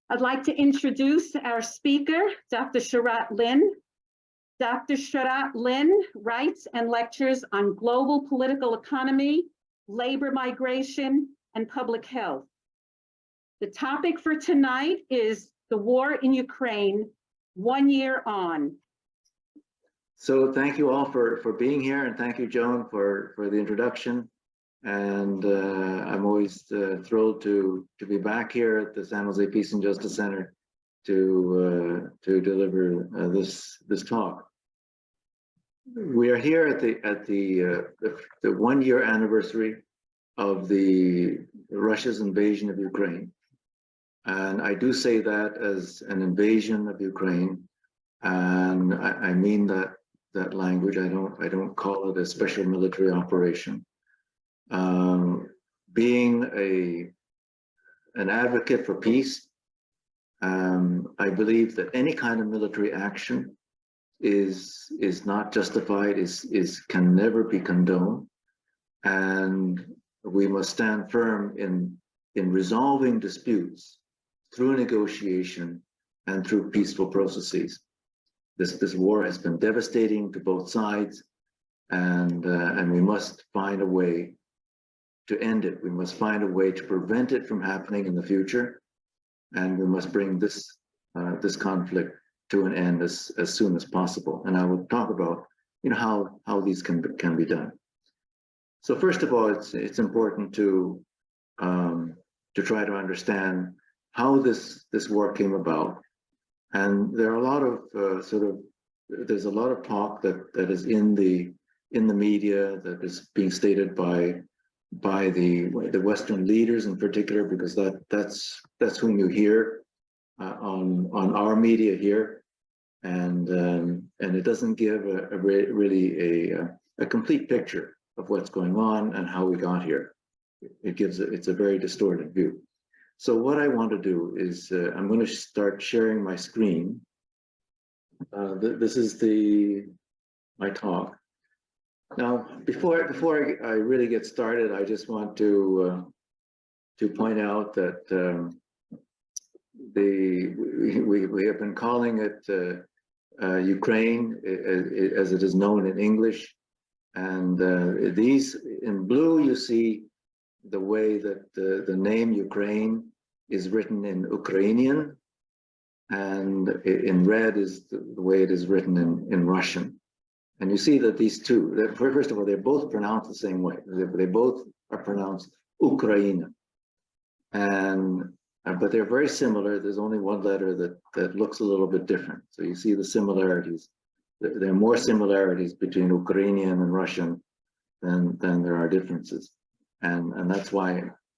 I'd like to introduce our speaker, Dr. Sharat Lin. Dr. Sharat Lin writes and lectures on global political economy, labor migration, and public health. The topic for tonight is the war in Ukraine, 1 year on. So thank you all for being here, and thank you, Joan, for the introduction. And I'm always thrilled to be back here at the San Jose Peace and Justice Center to deliver this talk. We are here at the 1 year anniversary of the Russia's invasion of Ukraine, and I do say that as an invasion of Ukraine, and I mean that language. I don't call it a special military operation. Being an advocate for peace, I believe that any kind of military action is not justified, can never be condoned, and we must stand firm in resolving disputes through negotiation and through peaceful processes. This war has been devastating to both sides, and we must find a way to end it. We must find a way to prevent it from happening in the future, and we must bring this conflict to an end as soon as possible. And I will talk about how these can be done. So first of all, it's important to try to understand how this war came about. And there are a lot of there's a lot of talk that is in the media that is being stated by the Western leaders in particular, because that's whom you hear on our media here, and it doesn't give really a complete picture of what's going on and how we got here. It's a very distorted view. So what I want to do is I'm going to start sharing my screen. This is my talk. Now, before I really get started, I just want to point out that we have been calling it Ukraine, as it is known in English, and these in blue you see the way that the name Ukraine is written in Ukrainian, and in red is the way it is written in Russian. And you see that these two, first of all, they're both pronounced the same way. They both are pronounced Ukraina. But they're very similar. There's only one letter that looks a little bit different. So you see the similarities. There are more similarities between Ukrainian and Russian than there are differences. And that's why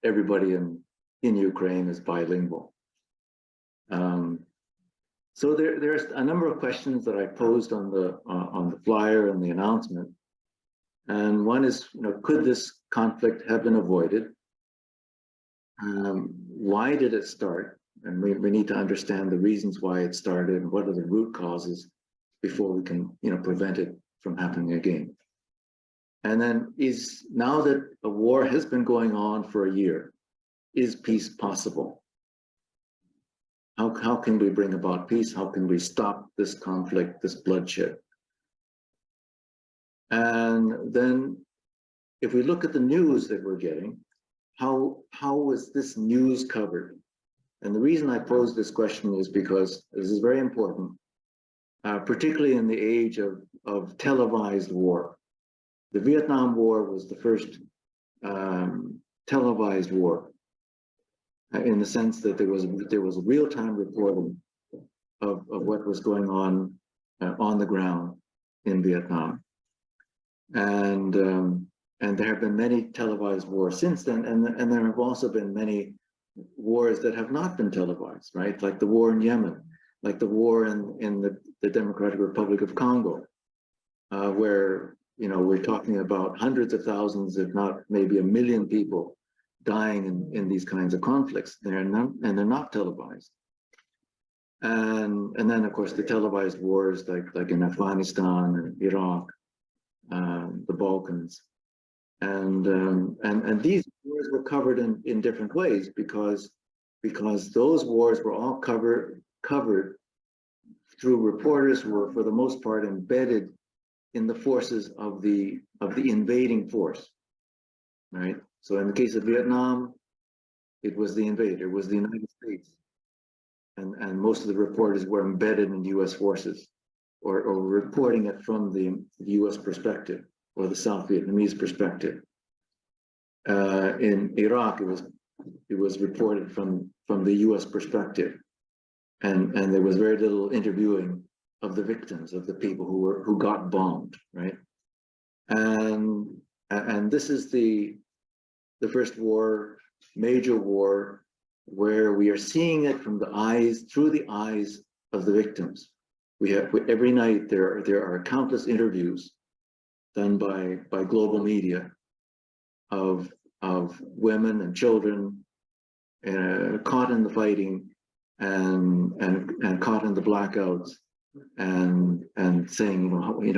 everybody in Ukraine is bilingual. So there's a number of questions that I posed on the flyer and the announcement. And one is, could this conflict have been avoided? Why did it start? And we need to understand the reasons why it started and what are the root causes before we can, prevent it from happening again. And then now that a war has been going on for a year, is peace possible? How can we bring about peace? How can we stop this conflict, this bloodshed? And then if we look at the news that we're getting, how was this news covered? And the reason I pose this question is because this is very important, particularly in the age of televised war. The Vietnam War was the first televised war, in the sense that there was real-time reporting of what was going on the ground in Vietnam, and there have been many televised wars since then, and there have also been many wars that have not been televised, right? Like the war in Yemen, like the war in the Democratic Republic of Congo, where we're talking about hundreds of thousands, if not maybe 1 million people dying in these kinds of conflicts. They're not televised. And then of course the televised wars like in Afghanistan and Iraq, the Balkans, and these wars were covered in different ways because because those wars were all covered through reporters who were, for the most part, embedded in the forces of the invading force, right? So in the case of Vietnam, it was the invader, it was the United States, and most of the reporters were embedded in U.S. forces, or reporting it from the U.S. perspective or the South Vietnamese perspective. In Iraq, it was reported from the U.S. perspective, and there was very little interviewing of the victims, of the people who got bombed, right? And this is the first war, major war, where we are seeing it from through the eyes of the victims. Every night there are countless interviews done by global media of women and children caught in the fighting and caught in the blackouts, and saying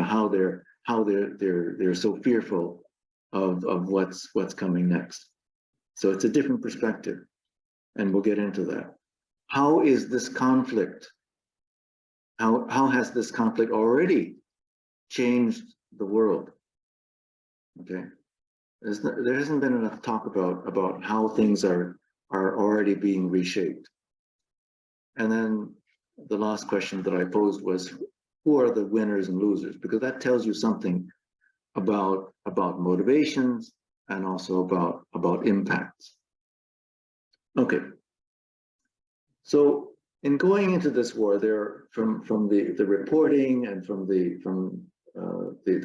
how they're so fearful of what's coming next. So it's a different perspective, and we'll get into that. How is this conflict? How has this conflict already changed the world? Okay, there hasn't been enough talk about how things are already being reshaped. And then the last question that I posed was, who are the winners and losers? Because that tells you something about motivations and also about impacts. Okay. So in going into this war, there from the reporting and from the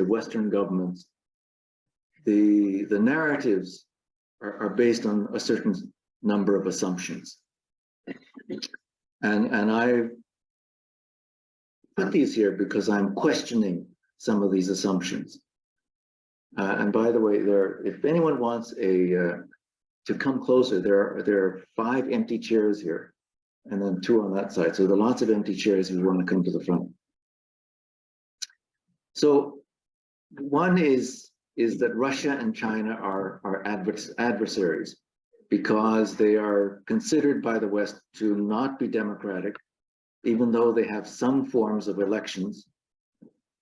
Western governments, the narratives are based on a certain number of assumptions. And I put these here because I'm questioning some of these assumptions. And by the way, if anyone wants to come closer, there are 5 empty chairs here, and then 2 on that side. So there are lots of empty chairs if you want to come to the front. So one is that Russia and China are adversaries, because they are considered by the West to not be democratic, even though they have some forms of elections,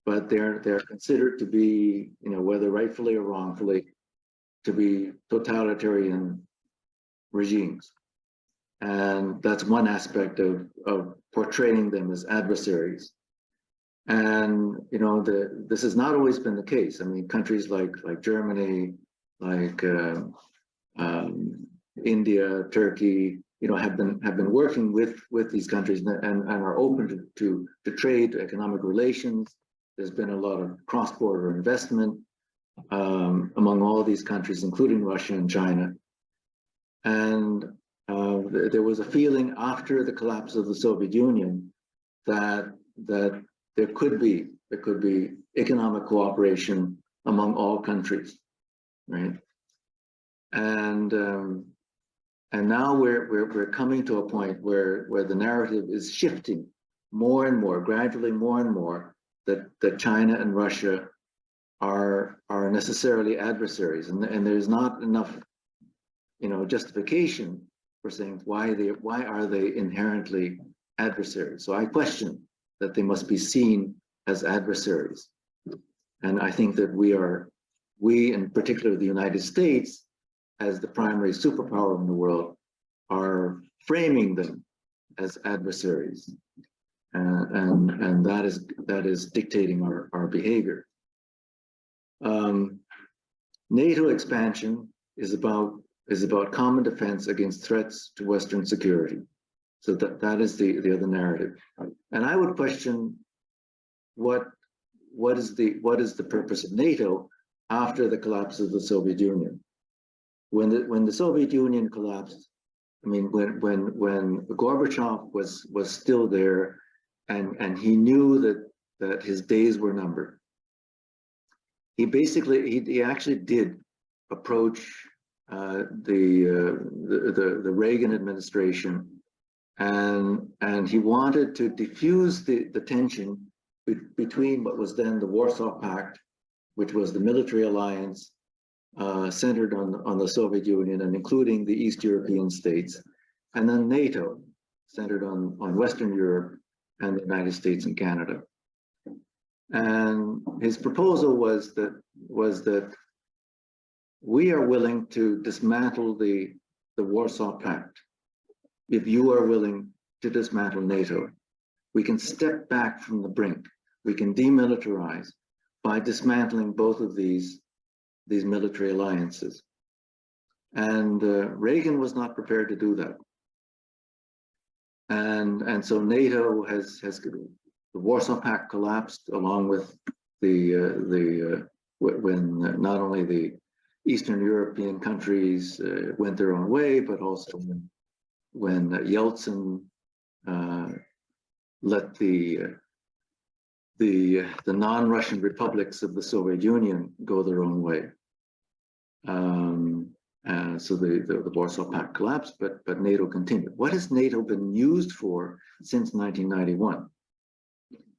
but they're considered to be, whether rightfully or wrongfully, to be totalitarian regimes. And that's one aspect of portraying them as adversaries. And this has not always been the case. I mean, countries like Germany, like India, Turkey, have been working with these countries and are open to trade, economic relations. There's been a lot of cross-border investment among all these countries, including Russia and China. And there was a feeling after the collapse of the Soviet Union that there could be economic cooperation among all countries, right? And now we're coming to a point where the narrative is shifting more and more, gradually more and more, that China and Russia are necessarily adversaries, and there's not enough, justification for saying why are they inherently adversaries. So I question that they must be seen as adversaries, and I think that we in particular the United States, as the primary superpower in the world, are framing them as adversaries, and that is dictating our behavior. NATO expansion is about common defense against threats to Western security. So that is the other narrative, and I would question what is the purpose of NATO after the collapse of the Soviet Union. When the Soviet Union collapsed, I mean, when Gorbachev was still there, and he knew that his days were numbered, he actually did approach the Reagan administration, and he wanted to diffuse the tension between what was then the Warsaw Pact, which was the military alliance centered on the Soviet Union and including the East European states, and then NATO, centered on Western Europe and the United States and Canada. And his proposal was that we are willing to dismantle the Warsaw Pact. If you are willing to dismantle NATO, we can step back from the brink. We can demilitarize by dismantling both of these military alliances. And Reagan was not prepared to do that. And so NATO has the Warsaw Pact collapsed, along with when not only the Eastern European countries went their own way, but also when Yeltsin let the non-Russian republics of the Soviet Union go their own way. So the Warsaw Pact collapsed, but NATO continued. What has NATO been used for since 1991?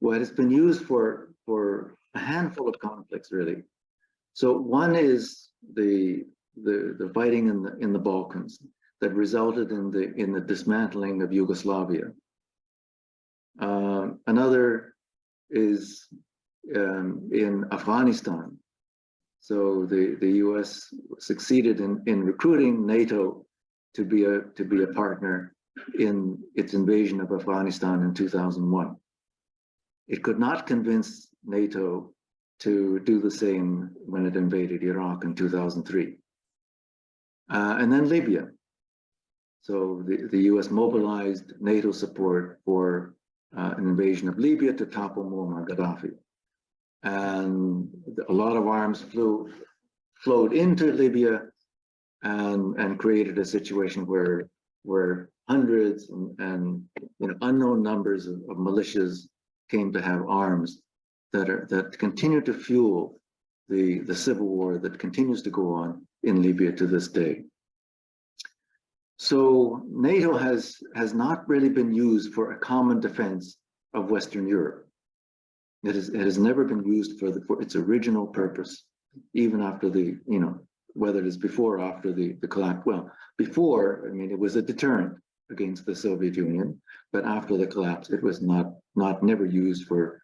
Well, it's been used for a handful of conflicts, really. So one is the fighting in the Balkans that resulted in the dismantling of Yugoslavia. Another is in Afghanistan. So the U.S. succeeded in recruiting NATO to be a partner in its invasion of Afghanistan in 2001. It could not convince NATO to do the same when it invaded Iraq in 2003. And then Libya. So the U.S. mobilized NATO support for an invasion of Libya to topple Muammar Gaddafi. And a lot of arms flowed into Libya and created a situation where hundreds and unknown numbers of militias came to have arms that continue to fuel the civil war that continues to go on in Libya to this day. So NATO has not really been used for a common defense of Western Europe. It has never been used for its original purpose, even after whether it is before or after the collapse. Well, before, I mean, it was a deterrent against the Soviet Union, but after the collapse, it was never used for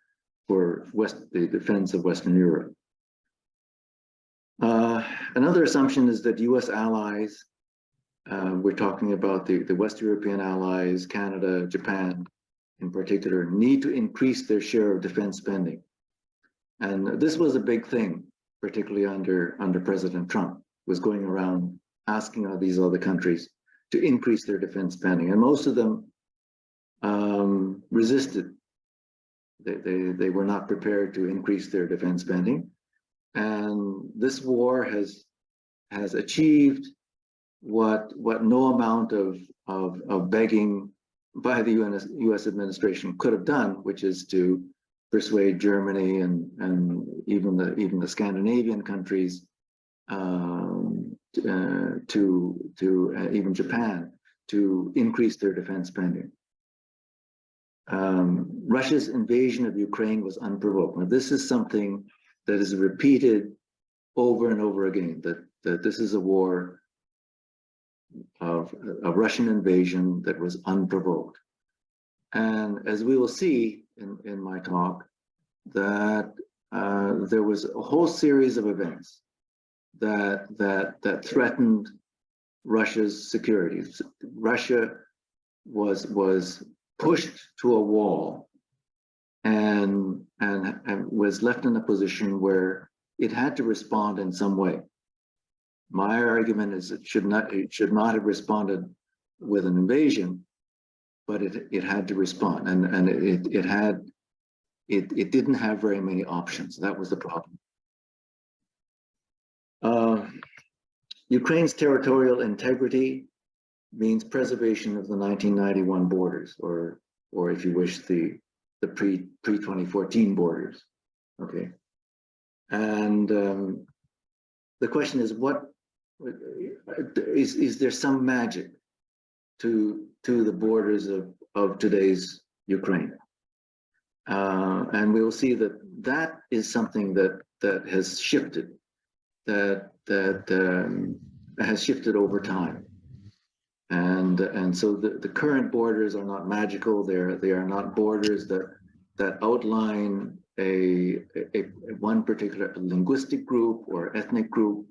the defense of Western Europe. Another assumption is that U.S. allies, we're talking about the West European allies, Canada, Japan in particular, need to increase their share of defense spending. And this was a big thing, particularly under President Trump, was going around asking all these other countries to increase their defense spending. And most of them resisted. They were not prepared to increase their defense spending. And this war has achieved what no amount of begging by the US administration could have done, which is to persuade Germany and even the Scandinavian countries, to even Japan, to increase their defense spending. Russia's invasion of Ukraine was unprovoked. Now, this is something that is repeated over and over again, that this is a war of a Russian invasion that was unprovoked. And as we will see in my talk, that there was a whole series of events that threatened Russia's security. Russia was pushed to a wall and was left in a position where it had to respond in some way. My argument is it should not have responded with an invasion, but it had to respond, and it didn't have very many options. That was the problem. Ukraine's territorial integrity means preservation of the 1991 borders, or if you wish, the pre-2014 borders. Okay, and the question is, what is there some magic to the borders of today's Ukraine? And we will see that is something that has shifted, that has shifted over time. And so the current borders are not magical. They are not borders that outline a one particular linguistic group or ethnic group.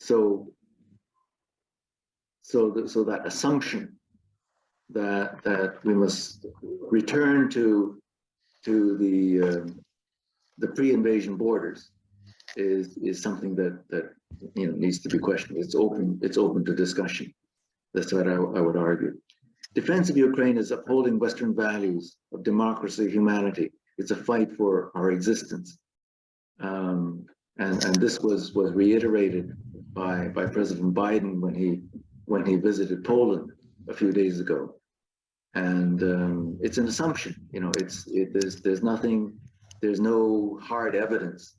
So that assumption that we must return to the pre-invasion borders is something that needs to be questioned. It's open to discussion. That's what I would argue. Defense of Ukraine is upholding Western values of democracy, humanity. It's a fight for our existence. And this was reiterated by President Biden when he visited Poland a few days ago. And it's an assumption, there's no hard evidence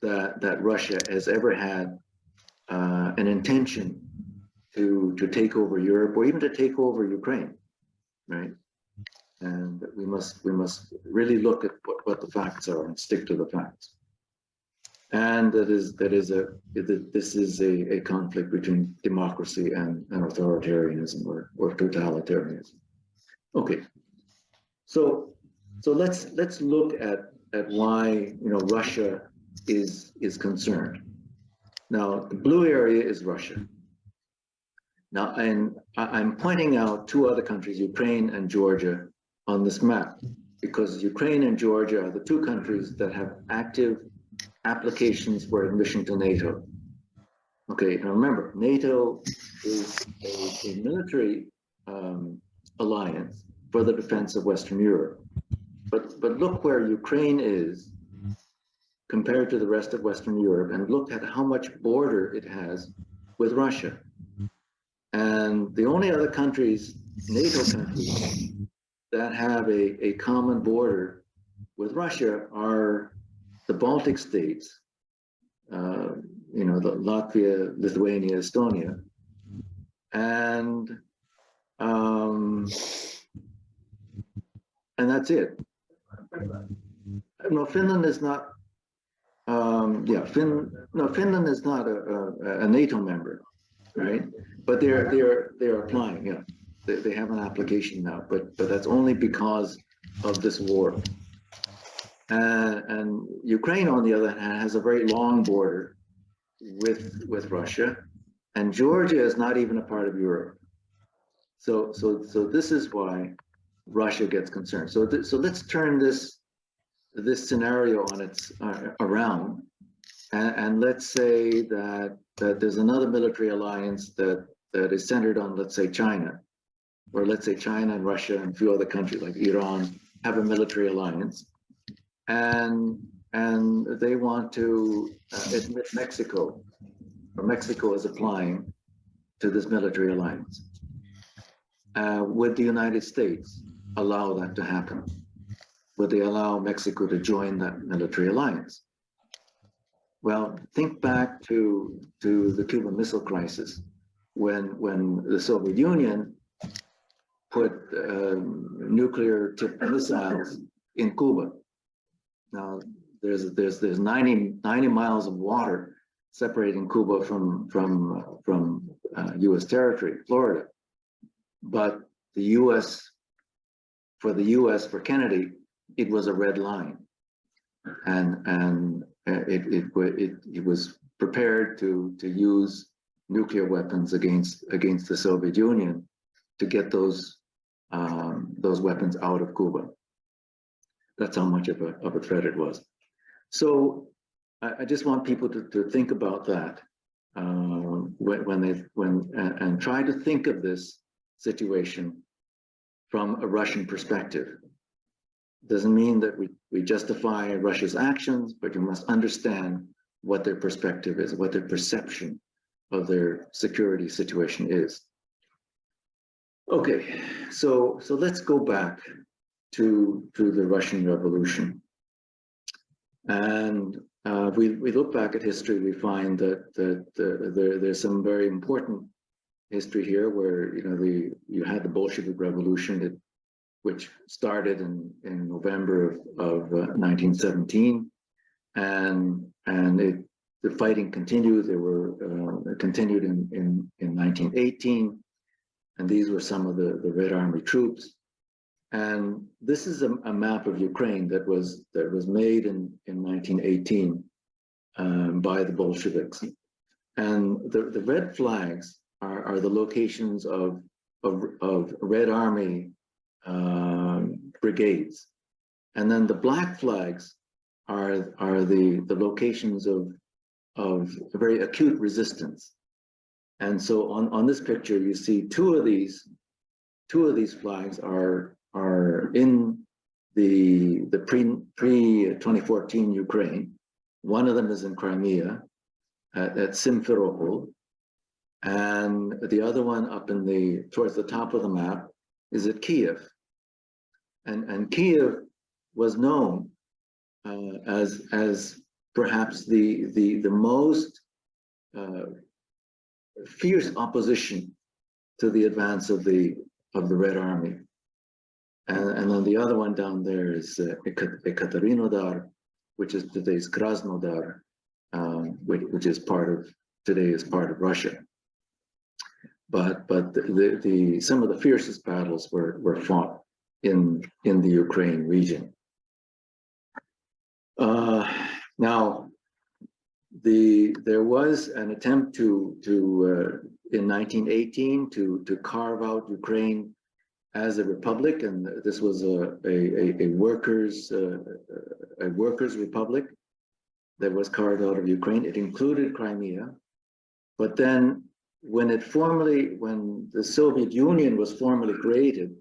that Russia has ever had an intention to take over Europe or even to take over Ukraine, right? And we must really look at what the facts are and stick to the facts. And this is a conflict between democracy and authoritarianism or totalitarianism. Okay, so let's look at why Russia is concerned. Now, the blue area is Russia. Now, and I'm pointing out two other countries, Ukraine and Georgia, on this map, because Ukraine and Georgia are the two countries that have active applications for admission to NATO. Okay, now remember, NATO is a military alliance for the defense of Western Europe. But look where Ukraine is compared to the rest of Western Europe, and look at how much border it has with Russia. And the only other countries, NATO countries, that have a common border with Russia are the Baltic states, the Latvia, Lithuania, Estonia, and that's it. No, Finland is not. Finland is not a NATO member, right? But they're applying. Yeah, they have an application now, but that's only because of this war. And Ukraine, on the other hand, has a very long border with Russia, and Georgia is not even a part of Europe. So this is why Russia gets concerned. So let's turn this scenario on its around, and let's say that there's another military alliance that is centered on, let's say, China, or let's say China and Russia and a few other countries like Iran have a military alliance, and they want to admit Mexico, or Mexico is applying to this military alliance. Would the United States allow that to happen? Would they allow Mexico to join that military alliance? Well, think back to the Cuban Missile Crisis, when the Soviet Union put nuclear-tipped missiles in Cuba. Now, there's 90 miles of water separating Cuba from U.S. territory, Florida, but the U.S. for Kennedy, it was a red line, and it was prepared to use nuclear weapons against the Soviet Union to get those weapons out of Cuba. That's how much of a threat it was. So I just want people to think about that and try to think of this situation from a Russian perspective. Doesn't mean that we justify Russia's actions, but you must understand what their perspective is, what their perception of their security situation is. Okay, so let's go back to the Russian Revolution. And we look back at history, we find that there's some very important history here where you had the Bolshevik Revolution, which started in November of 1917, and it the fighting continued. They were continued in 1918, and these were some of the Red Army troops. And this is a map of Ukraine that was made in 1918 by the Bolsheviks. And the red flags are the locations of Red Army brigades, and then the black flags are the locations of very acute resistance. And so on this picture, you see two of these flags are in the pre-2014 Ukraine. One of them is in Crimea at Simferopol, and the other one up towards the top of the map is at Kiev. And Kiev was known as perhaps the most fierce opposition to the advance of the Red Army. And then the other one down there is Ekaterinodar, which is today's Krasnodar, which is today is part of Russia. But some of the fiercest battles were fought in the Ukraine region. Now, there was an attempt in 1918 to carve out Ukraine as a republic, and this was a workers' republic that was carved out of Ukraine. It included Crimea, but then when the Soviet Union was formally created,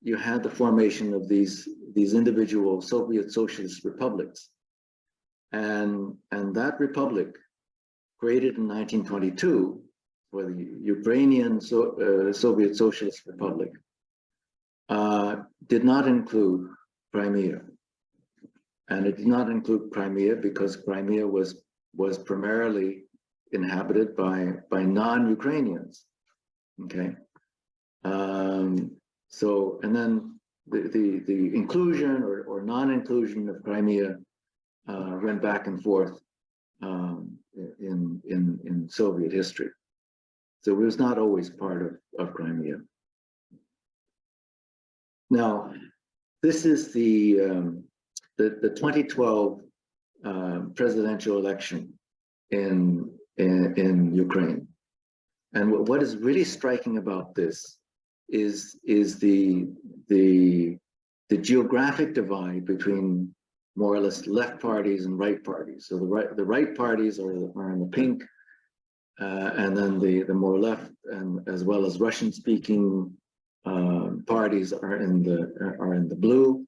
you had the formation of these individual Soviet socialist republics, and that republic, created in 1922, for the Ukrainian Soviet Socialist Republic, did not include Crimea. And it did not include Crimea because Crimea was primarily inhabited by non-Ukrainians. Okay. So, and then the inclusion or non-inclusion of Crimea went back and forth in Soviet history. So it was not always part of Crimea. Now, this is the 2012 presidential election in Ukraine. And what is really striking about this is the geographic divide between more or less left parties and right parties. So the right parties are in the pink, and then the more left, and as well as Russian-speaking parties are in the blue.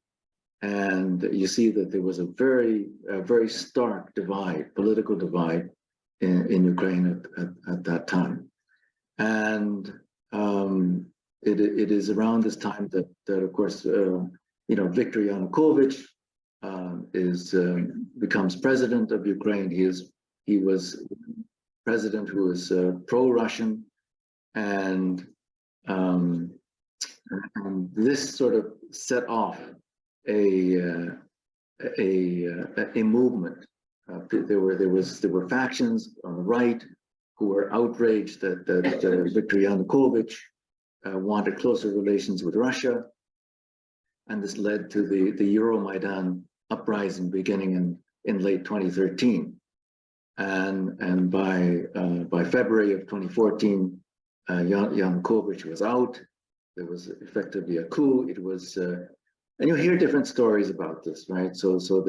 And you see that there was a very stark divide, political divide in Ukraine at that time. And it is around this time that of course, Viktor Yanukovych becomes president of Ukraine. He was president who was pro-Russian, and this sort of set off a movement. There were factions on the right who were outraged that Viktor Yanukovych wanted closer relations with Russia, and this led to the Euromaidan uprising beginning in late 2013. And by February of 2014, Yanukovych was out. There was effectively a coup. It was, and you hear different stories about this, right? So some of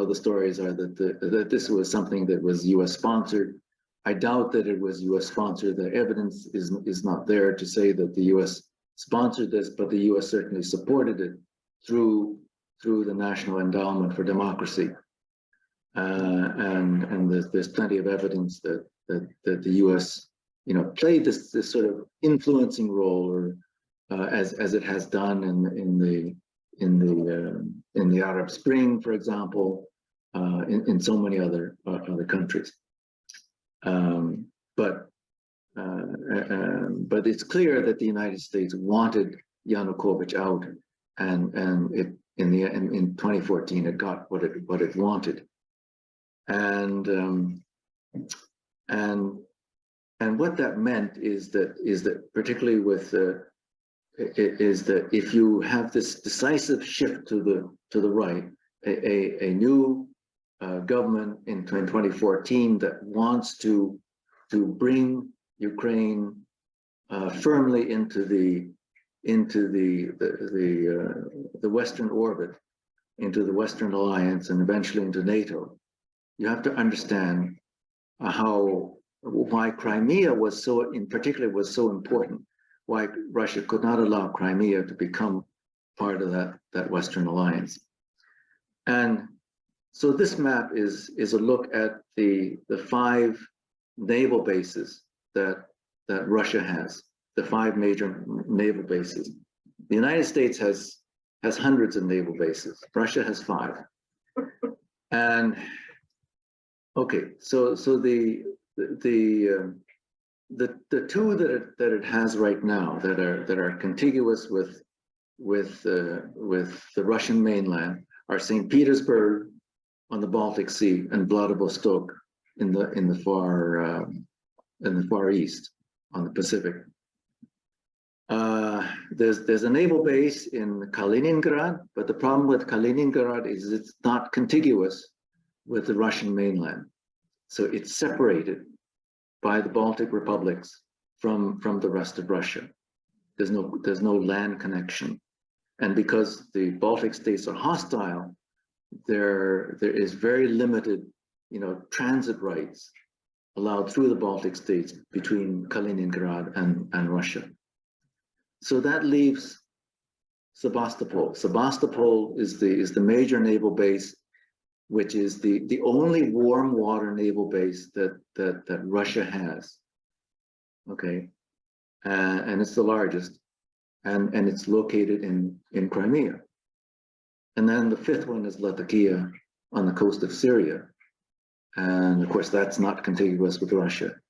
the stories are that this was something that was U.S. sponsored. I doubt that it was U.S. sponsored. The evidence is not there to say that the U.S. sponsored this, but the U.S. certainly supported it through the National Endowment for Democracy. And there's plenty of evidence that the U.S. played this sort of influencing role, or as it has done in the Arab Spring, for example, in so many other countries. But it's clear that the United States wanted Yanukovych out, and in 2014 it got what it wanted. And and what that meant is that particularly with is that if you have this decisive shift to the right, a new government in 2014 that wants to bring Ukraine firmly into the Western orbit, into the Western alliance, and eventually into NATO, you have to understand why Crimea was so, in particular, was so important. Why Russia could not allow Crimea to become part of that Western alliance. And so this map is a look at the 5 naval bases that Russia has, the 5 major naval bases. The United States has hundreds of naval bases. Russia has 5. And okay, so the 2 that it has right now that are contiguous with the Russian mainland are St. Petersburg on the Baltic Sea and Vladivostok in the far east on the Pacific. There's a naval base in Kaliningrad, but the problem with Kaliningrad is it's not contiguous with the Russian mainland, so it's separated by the Baltic republics from the rest of Russia. There's no land connection, and because the Baltic states are hostile, there is very limited, transit rights allowed through the Baltic states between Kaliningrad and Russia. So that leaves Sebastopol. Sebastopol is the major naval base, which is the only warm water naval base that Russia has. Okay, and it's the largest, and it's located in Crimea. And then the 5th one is Latakia on the coast of Syria, and of course that's not contiguous with Russia.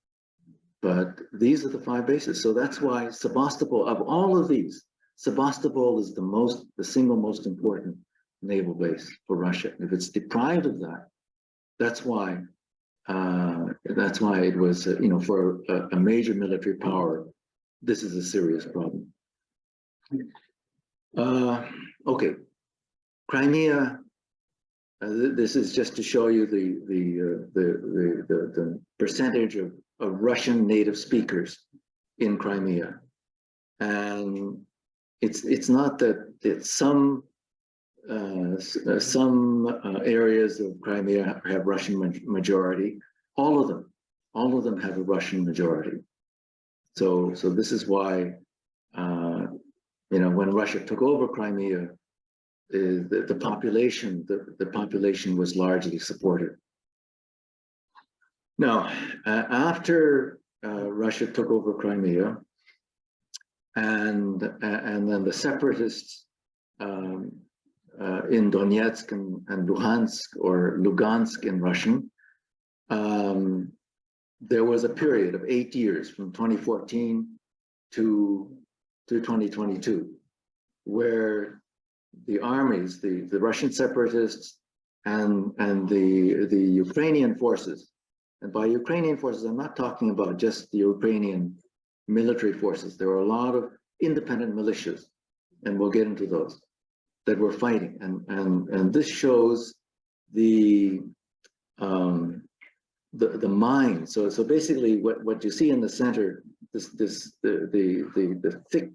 But these are the 5 bases. So that's why Sebastopol, of all of these, Sebastopol is the single most important naval base for Russia. If it's deprived of that, that's why it was, for a major military power, this is a serious problem. Okay, Crimea. This is just to show you the percentage of Russian native speakers in Crimea, and it's not that some areas of Crimea have Russian majority. All of them have a Russian majority. So this is why when Russia took over Crimea, the population was largely supportive. Now, after Russia took over Crimea, and then the separatists in Donetsk and Luhansk, or Lugansk in Russian, there was a period of 8 years from 2014 to 2022, where the armies, the Russian separatists and the Ukrainian forces, and by Ukrainian forces, I'm not talking about just the Ukrainian military forces. There were a lot of independent militias, and we'll get into those, that were fighting. And this shows the mind. So basically what you see in the center, the thick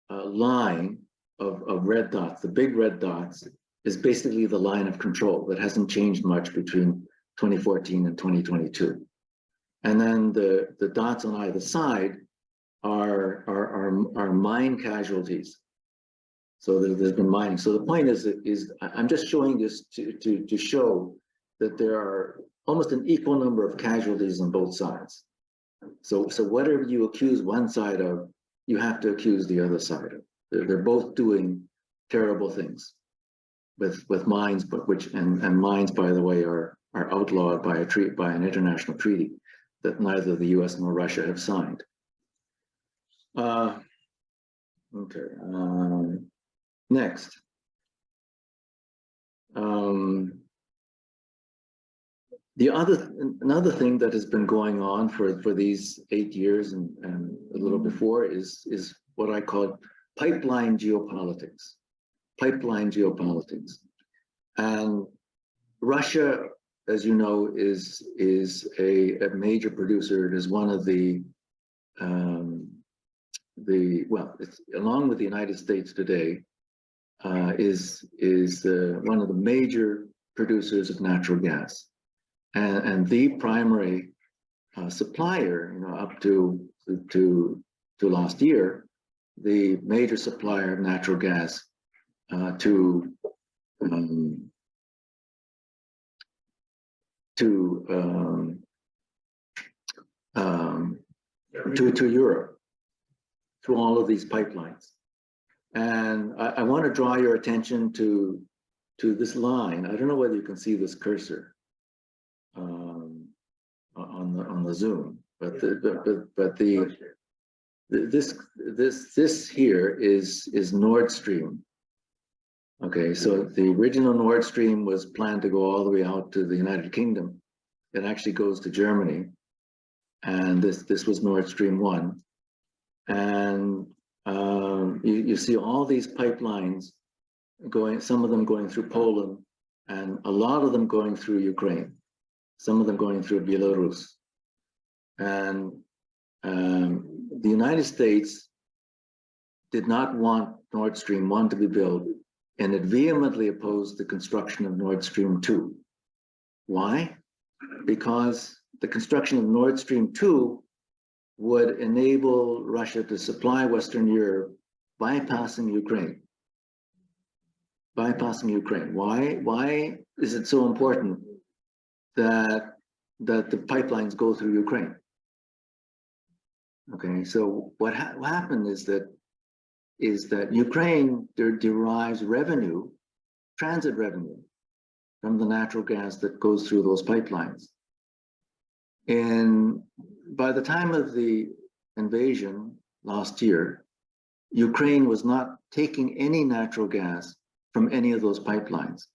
line of red dots, the big red dots, is basically the line of control that hasn't changed much between 2014 and 2022. And then the dots on either side are mine casualties. So there's been mining. So the point is I'm just showing this to show that there are almost an equal number of casualties on both sides. So whatever you accuse one side of, you have to accuse the other side of. They're both doing terrible things with mines, but and mines, by the way, are outlawed by an international treaty that neither the US nor Russia have signed. Okay. Next. Another thing that has been going on for these 8 years and a little before is what I call pipeline geopolitics. Pipeline geopolitics. And Russia, as you know, is a major producer. It is one of well, it's along with the United States today, is one of the major producers of natural gas, and the primary supplier, up to last year, the major supplier of natural gas to Europe through all of these pipelines. And I want to draw your attention to this line. I don't know whether you can see this cursor on the Zoom, but this here is Nord Stream. Okay, so the original Nord Stream was planned to go all the way out to the United Kingdom. It actually goes to Germany, and this was Nord Stream 1. And you see all these pipelines going, some of them going through Poland, and a lot of them going through Ukraine, some of them going through Belarus. And the United States did not want Nord Stream 1 to be built, and it vehemently opposed the construction of Nord Stream 2. Why? Because the construction of Nord Stream 2 would enable Russia to supply Western Europe, bypassing Ukraine. Bypassing Ukraine. Why is it so important that the pipelines go through Ukraine? Okay, so what happened is that Ukraine derives revenue, transit revenue, from the natural gas that goes through those pipelines. And by the time of the invasion last year, Ukraine was not taking any natural gas from any of those pipelines.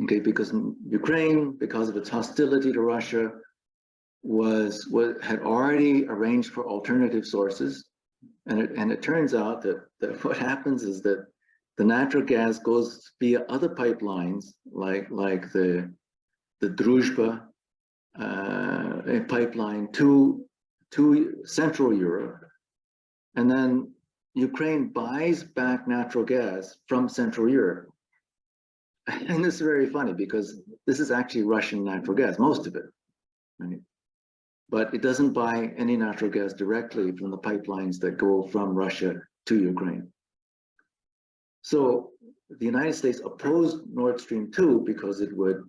Okay, because Ukraine, because of its hostility to Russia, had already arranged for alternative sources. And it turns out that what happens is that the natural gas goes via other pipelines, like the Druzhba pipeline to Central Europe, and then Ukraine buys back natural gas from Central Europe. And this is very funny because this is actually Russian natural gas, most of it, right? But it doesn't buy any natural gas directly from the pipelines that go from Russia to Ukraine. So the United States opposed Nord Stream 2 because it would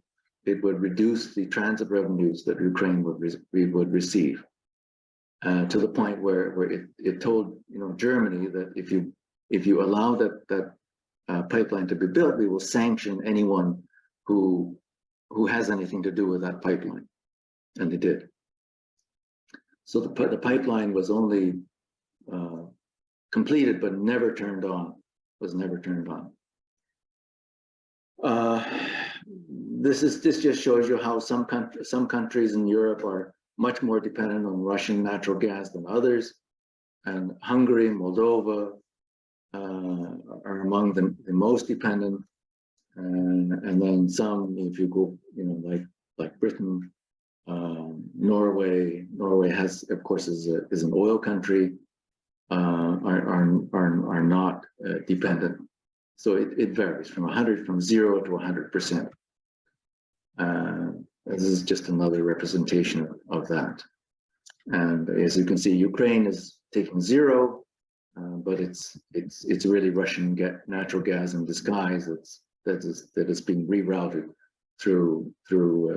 reduce the transit revenues that Ukraine would receive, to the point where it told Germany that if you allow that pipeline to be built, we will sanction anyone who has anything to do with that pipeline, and they did. So the pipeline was only completed but never turned on. Was never turned on. This just shows you how some countries in Europe are much more dependent on Russian natural gas than others, and Hungary and Moldova are among the most dependent, and then some, if you go, like Britain, Norway has, of course, is an oil country, are not dependent. So it varies from 0 to 100%. This is just another representation of that. And as you can see, Ukraine is taking 0, but it's really Russian natural gas in disguise that is being rerouted through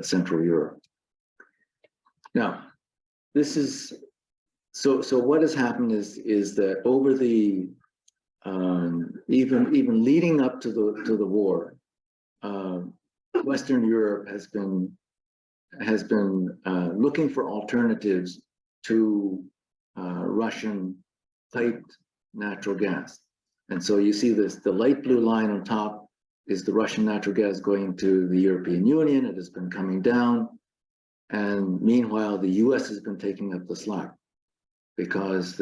Central Europe. Now, this is so. What has happened is that over the even leading up to the war, Western Europe has been looking for alternatives to Russian piped natural gas. And so you see the light blue line on top is the Russian natural gas going to the European Union. It has been coming down. And meanwhile, the US has been taking up the slack because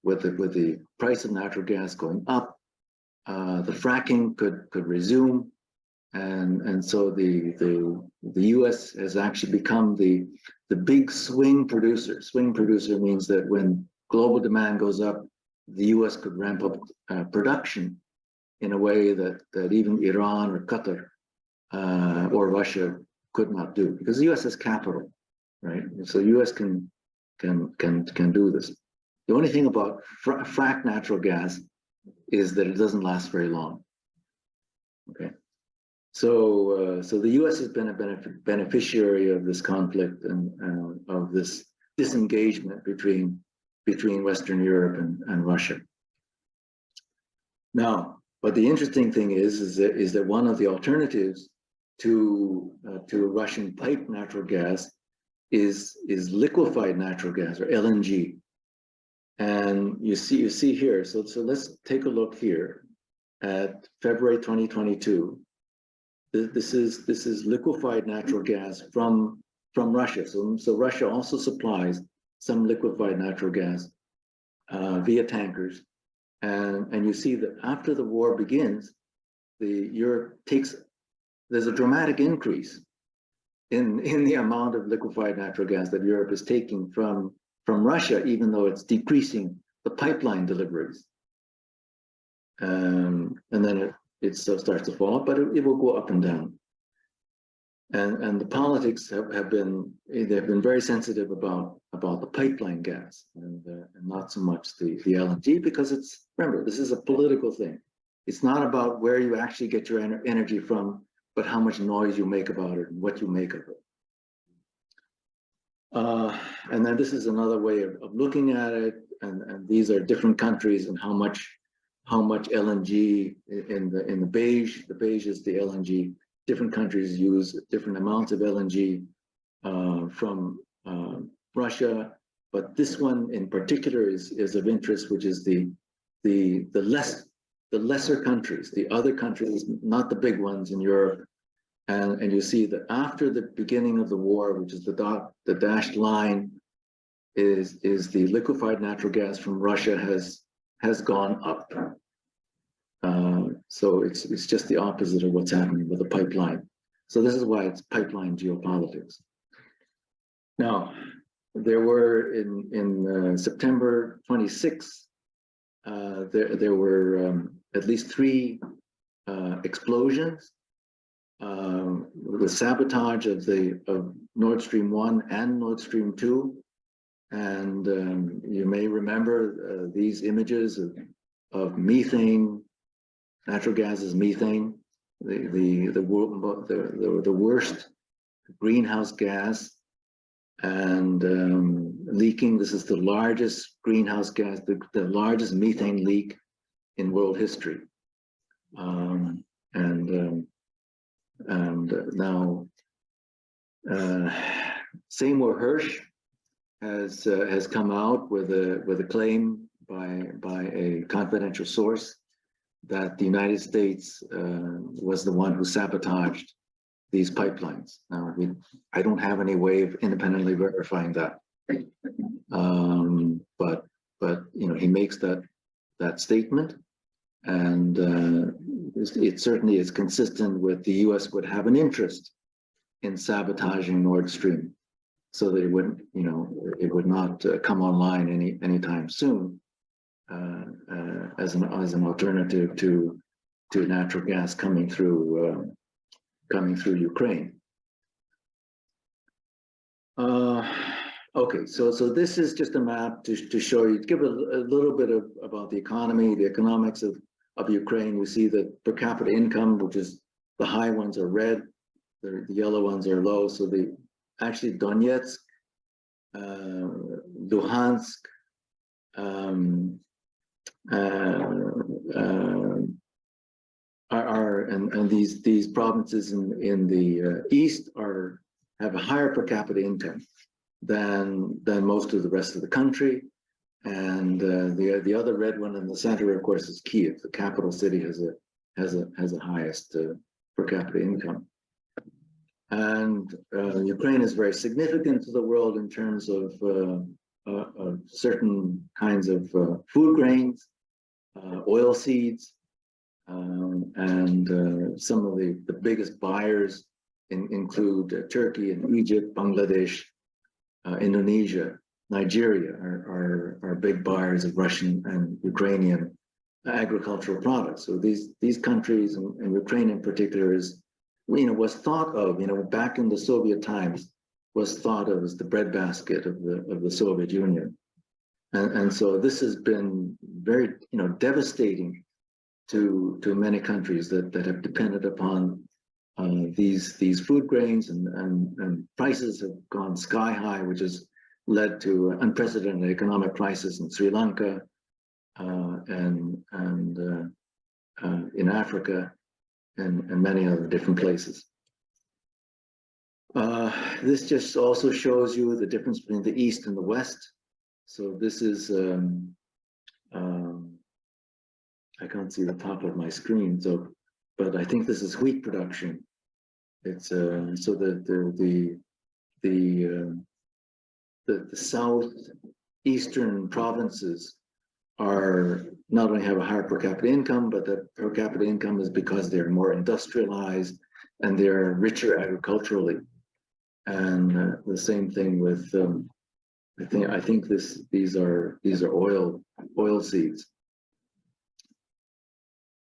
with the price of natural gas going up, the fracking could resume. And so the US has actually become the big swing producer. Swing producer means that when global demand goes up, the US could ramp up production in a way that even Iran or Qatar or Russia could not do, because the US has capital, right? So the US can do this. The only thing about fracked natural gas is that it doesn't last very long. Okay. So the U.S. has been a beneficiary of this conflict and of this disengagement between Western Europe and Russia. Now, but the interesting thing is that one of the alternatives to Russian piped natural gas is liquefied natural gas, or LNG. And you see here. So let's take a look here at February 2022. This is liquefied natural gas from Russia. So Russia also supplies some liquefied natural gas via tankers, and you see that after the war begins, there's a dramatic increase in the amount of liquefied natural gas that Europe is taking from Russia, even though it's decreasing the pipeline deliveries, and then it starts to fall, but it will go up and down. And the politics have been very sensitive about the pipeline gas and not so much the LNG, because remember, this is a political thing. It's not about where you actually get your energy from, but how much noise you make about it and what you make of it. And then this is another way of looking at it, and these are different countries and how much LNG in the beige. The beige is the LNG. Different countries use different amounts of LNG from Russia, but this one in particular is of interest, which is the lesser countries, the other countries, not the big ones in Europe. And you see that after the beginning of the war, which is the dashed line, is the liquefied natural gas from Russia has gone up. So it's just the opposite of what's happening with the pipeline. So this is why it's pipeline geopolitics. Now, there were in September 26, there were at least 3 explosions, the sabotage of Nord Stream 1 and Nord Stream 2. And you may remember these images of methane. Natural gas is methane, the worst greenhouse gas, and leaking. This is the largest greenhouse gas, the largest methane leak in world history. And now Seymour Hersh has come out with a claim by a confidential source that the United States was the one who sabotaged these pipelines. Now, I don't have any way of independently verifying that, but you know, he makes that statement, and it certainly is consistent with the U.S. would have an interest in sabotaging Nord Stream, so that it wouldn't, you know, it would not come online anytime soon. As an alternative to natural gas coming through Ukraine. Okay, so this is just a map to show you, to give a little bit about the economy, the economics of Ukraine. We see that per capita income, which is the high ones are red, the yellow ones are low. So actually Donetsk, Luhansk, and these provinces in the east have a higher per capita income than most of the rest of the country, and the other red one in the center, of course, is Kiev. The capital city has the highest per capita income. And Ukraine is very significant to the world in terms of certain kinds of food grains, oil seeds, and some of the biggest buyers include Turkey and Egypt, Bangladesh, Indonesia, Nigeria are big buyers of Russian and Ukrainian agricultural products. So these countries, and Ukraine in particular, was thought of, back in the Soviet times, was thought of as the breadbasket of the Soviet Union. And so this has been very, devastating to many countries that have depended upon these food grains, and prices have gone sky high, which has led to unprecedented economic crisis in Sri Lanka and in Africa and many other different places. This just also shows you the difference between the East and the West. So this is, I can't see the top of my screen, but I think this is wheat production. It's so the southeastern provinces are not only have a higher per capita income, but that per capita income is because they're more industrialized and they're richer agriculturally. And the same thing with I think these are oil seeds.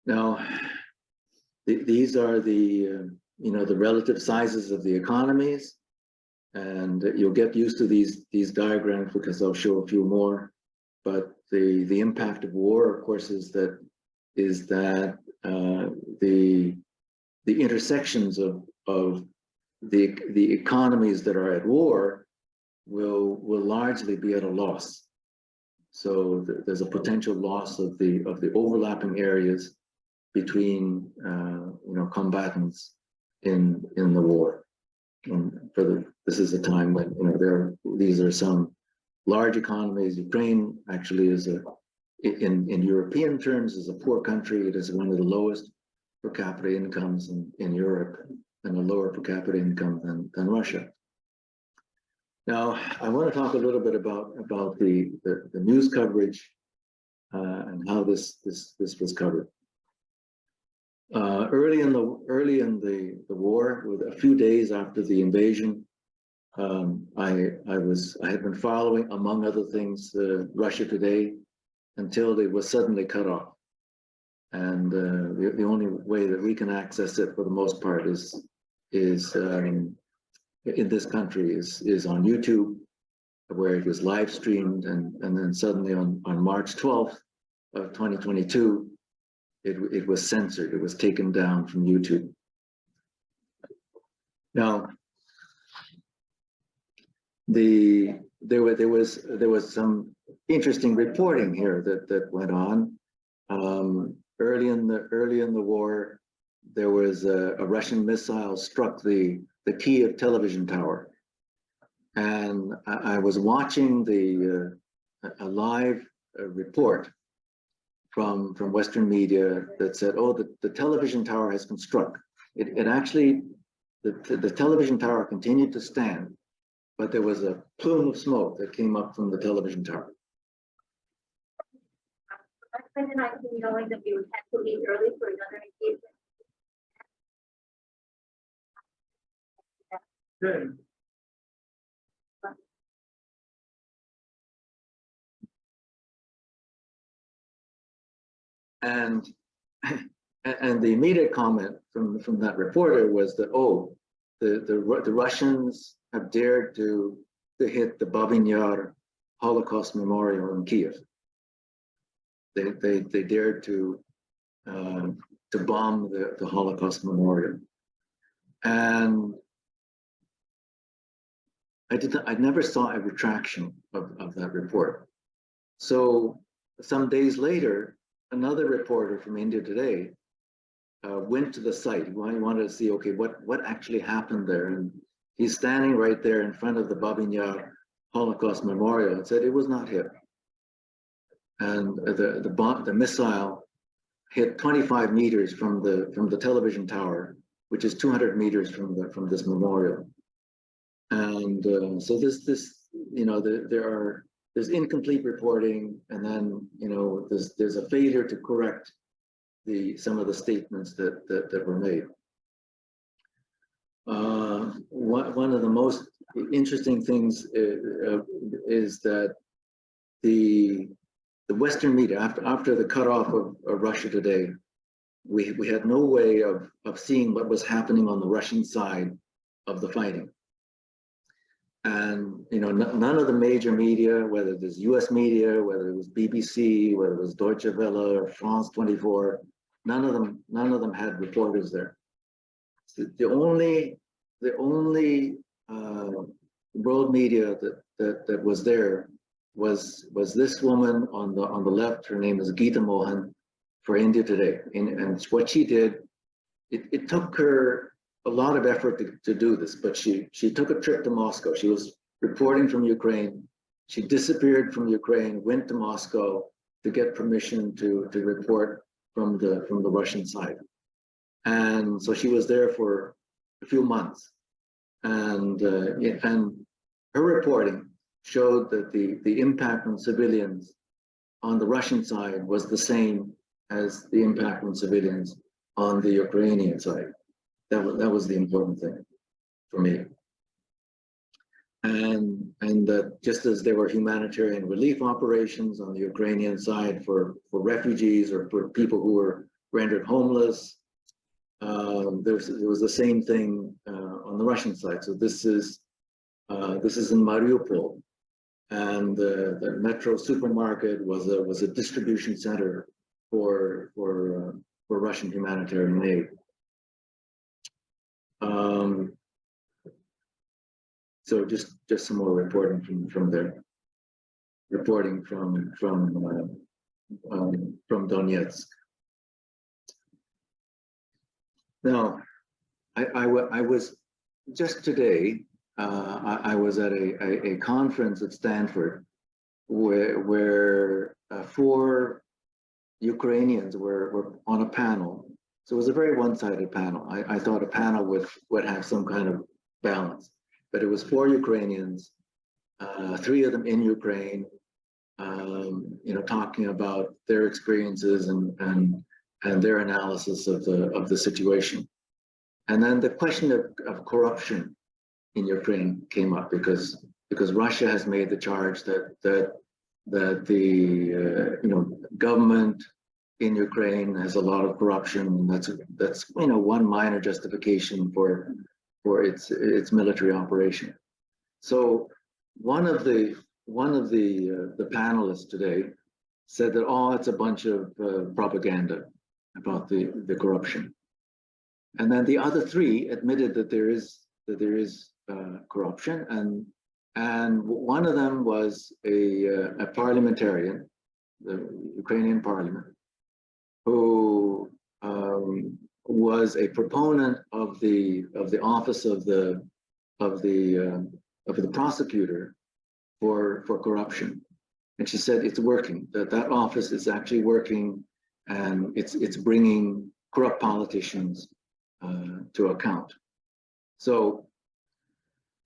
Now, these are the the relative sizes of the economies, and you'll get used to these diagrams because I'll show a few more. But the impact of war, of course, is that the intersections of the economies that are at war will largely be at a loss. So there's a potential loss of the overlapping areas between combatants in the war. And this is a time when these are some large economies. Ukraine actually is in European terms is a poor country. It is one of the lowest per capita incomes in Europe, and a lower per capita income than Russia. Now, I want to talk a little bit about the news coverage and how this was covered. Early in the war, with a few days after the invasion, I had been following, among other things, Russia Today, until it was suddenly cut off. And the only way that we can access it, for the most part, is in this country is on YouTube, where it was live streamed, and then suddenly on March 12th of 2022, it was censored. It was taken down from YouTube. Now, there was some interesting reporting here that went on. Early in the war, there was a Russian missile struck the Kiev television tower, and I was watching a live report from Western media that said, "Oh, the television tower has been struck." It actually, the television tower continued to stand, but there was a plume of smoke that came up from the television tower. My husband and I came knowing that we would have to leave early for another engagement. Good. And the immediate comment from that reporter was that, oh, the Russians have dared to hit the Babin Yar Holocaust Memorial in Kiev. They dared to bomb the Holocaust Memorial, and I never saw a retraction of that report. So some days later, another reporter from India Today went to the site. He wanted to see, okay, what actually happened there, and he's standing right there in front of the Babin Yar Holocaust Memorial and said it was not hit. And the missile hit 25 meters from the television tower which is 200 meters from this memorial. And so there's incomplete reporting, and then there's a failure to correct some of the statements that were made. One of the most interesting things is that the Western media, after the cutoff of Russia Today, we had no way of seeing what was happening on the Russian side of the fighting. And none of the major media, whether it was US media, whether it was BBC, whether it was Deutsche Welle or France 24, none of them had reporters there. The only world media that was there was this woman on the left. Her name is Geeta Mohan, for India Today, and what she did, it took her a lot of effort to do this, but she took a trip to Moscow. She was reporting from Ukraine. She disappeared from Ukraine, went to Moscow to get permission to report from the Russian side. And so she was there for a few months. And her reporting showed that the impact on civilians on the Russian side was the same as the impact on civilians on the Ukrainian side. That was the important thing for me. And that just as there were humanitarian relief operations on the Ukrainian side for refugees or for people who were rendered homeless, there was the same thing on the Russian side. So this is in Mariupol, and the Metro supermarket was a distribution center for Russian humanitarian aid. So just some more reporting from there. Reporting from Donetsk. Now, I was just today. I was at a conference at Stanford where 4 Ukrainians were on a panel. So it was a very one-sided panel. I thought a panel would have some kind of balance, but it was 4 Ukrainians, 3 of them in Ukraine, talking about their experiences and their analysis of the situation. And then the question of corruption in Ukraine came up because Russia has made the charge that the government in Ukraine has a lot of corruption, and that's one minor justification for its military operation. So one of the panelists today said that it's a bunch of propaganda about the corruption, and then the other 3 admitted that there is corruption, and one of them was a parliamentarian, the Ukrainian parliament, who was a proponent of the office of the prosecutor for corruption, and she said it's working. That office is actually working, and it's bringing corrupt politicians to account. So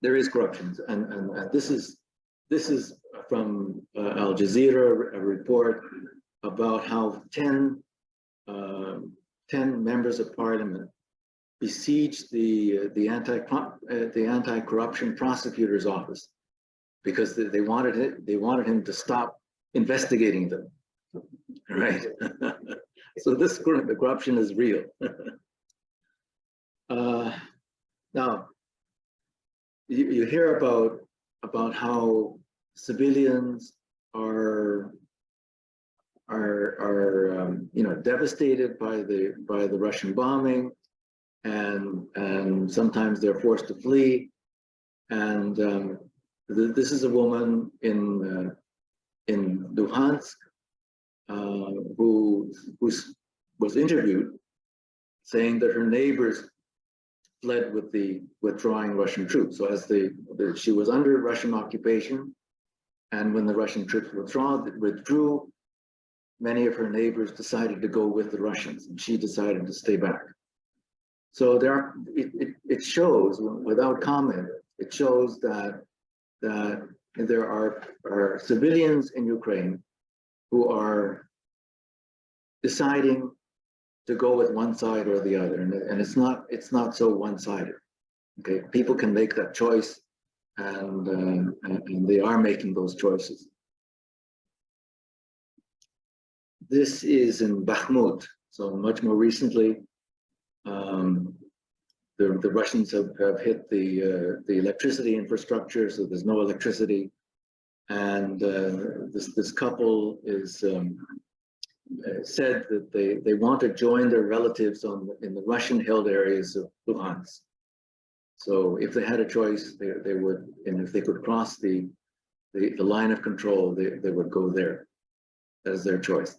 there is corruption, and this is from Al Jazeera, a report about how 10 members of parliament besieged the anti-corruption prosecutor's office because they wanted him to stop investigating them. Right. So the corruption is real. Now, you hear about how civilians are devastated by the Russian bombing, and sometimes they're forced to flee. And this is a woman in Luhansk who was interviewed, saying that her neighbors fled with the withdrawing Russian troops. So as she was under Russian occupation, and when the Russian troops withdrew, many of her neighbors decided to go with the Russians, and she decided to stay back. So it shows, without comment, it shows that there are civilians in Ukraine who are deciding to go with one side or the other, and it's not so one-sided. Okay, people can make that choice, and they are making those choices. This is in Bakhmut, so much more recently. The Russians have hit the electricity infrastructure, so there's no electricity, and this couple is said that they want to join their relatives in the Russian-held areas of Luhansk. So if they had a choice, they would, and if they could cross the line of control, they would go there as their choice.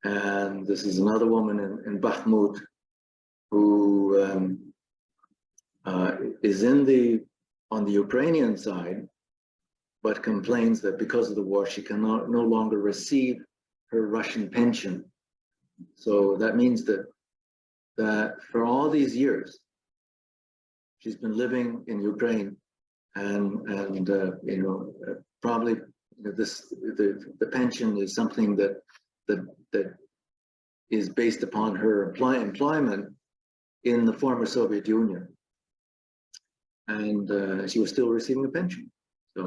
And this is another woman in Bakhmut who is on the Ukrainian side, but complains that because of the war, she can no longer receive her Russian pension. So that means that for all these years, she's been living in Ukraine, and probably the pension is something that is based upon her employment in the former Soviet Union, and she was still receiving a pension. So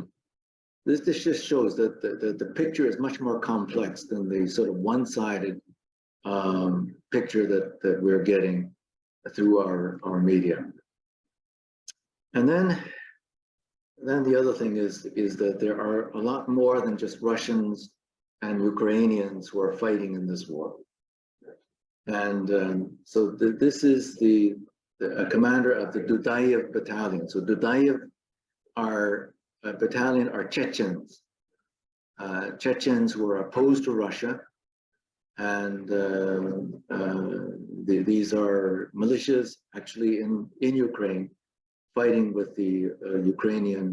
this just shows that the picture is much more complex than the sort of one-sided picture that we're getting through our media. And then the other thing is that there are a lot more than just Russians and Ukrainians who are fighting in this war. And so this is the commander of the Dudayev battalion. So Dudayev battalion are Chechens. Chechens who are opposed to Russia, and these are militias actually in Ukraine, fighting with the Ukrainian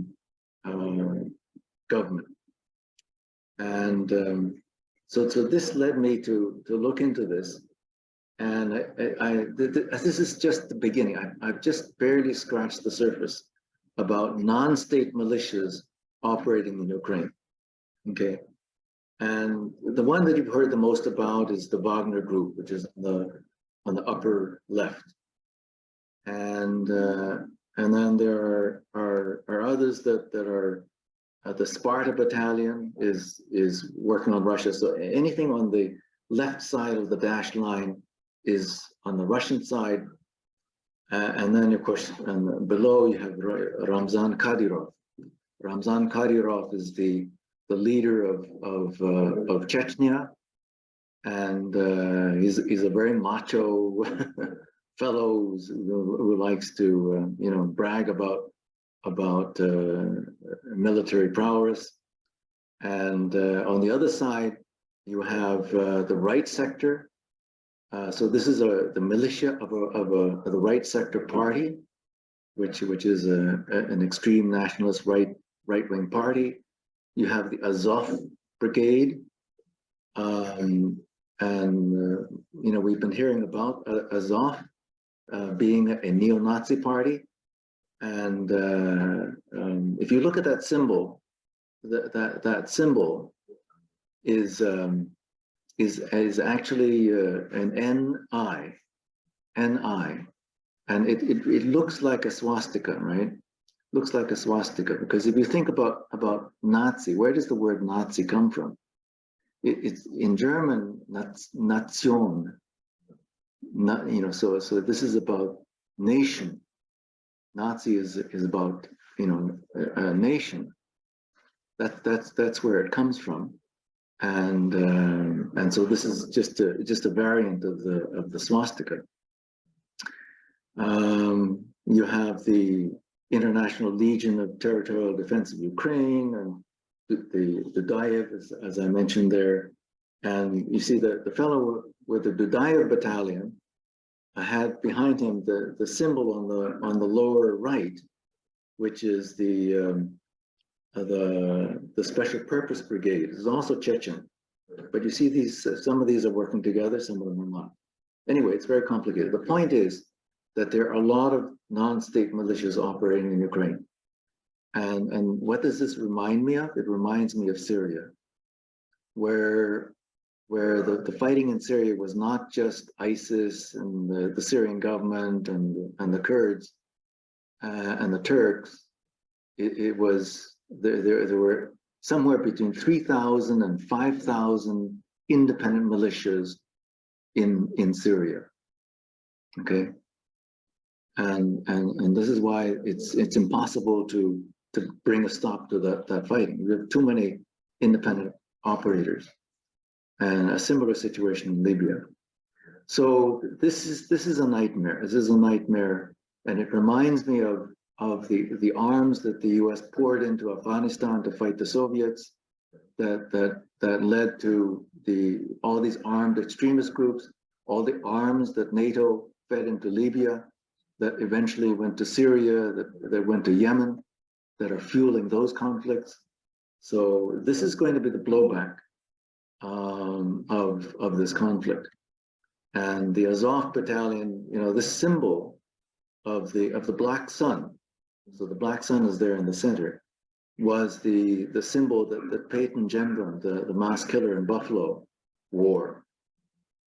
government. And so this led me to look into this, and this is just the beginning. I've just barely scratched the surface about non-state militias operating in Ukraine. Okay, and the one that you've heard the most about is the Wagner Group, which is on the upper left, and then there are others that are the Sparta battalion is working on Russia. So anything on the left side of the dashed line is on the Russian side, and then of course below you have Ramzan Kadyrov. Ramzan Kadyrov is the leader of Chechnya, and he's a very macho fellow who likes to brag about military prowess. And on the other side you have the right sector. So this is the militia of the right sector party, which is an extreme nationalist right-wing party. You have the Azov brigade, and we've been hearing about Azov being a neo-Nazi party. And if you look at that symbol, that symbol is actually an NI, and it looks like a swastika, right? Looks like a swastika, because if you think about Nazi, where does the word Nazi come from? It's in German, Nation. So this is about nation. Nazi is about a nation. That's where it comes from, and so this is just a variant of the swastika. You have the International Legion of Territorial Defense of Ukraine, and the Dudayev, as I mentioned there, and you see the fellow with the Dudayev battalion had behind him the symbol on the lower right, which is the Special Purpose Brigade. It's also Chechen, but you see some of these are working together, some of them are not. Anyway, it's very complicated. The point is that there are a lot of non-state militias operating in Ukraine. And what does this remind me of? It reminds me of Syria, where the fighting in Syria was not just ISIS and the Syrian government and the Kurds and the Turks. It was, there were somewhere between 3,000 and 5,000 independent militias in Syria. Okay, and this is why it's impossible to bring a stop to that fighting. We have too many independent operators, and a similar situation in Libya. So this is a nightmare. This is a nightmare, and it reminds me of the arms that the U.S. poured into Afghanistan to fight the Soviets, that led to all these armed extremist groups, all the arms that NATO fed into Libya, that eventually went to Syria, that went to Yemen, that are fueling those conflicts. So this is going to be the blowback of this conflict. And the Azov battalion, you know, this symbol of the black sun, so the black sun is there in the center, was the symbol that Peyton Gendron, the mass killer in Buffalo, wore.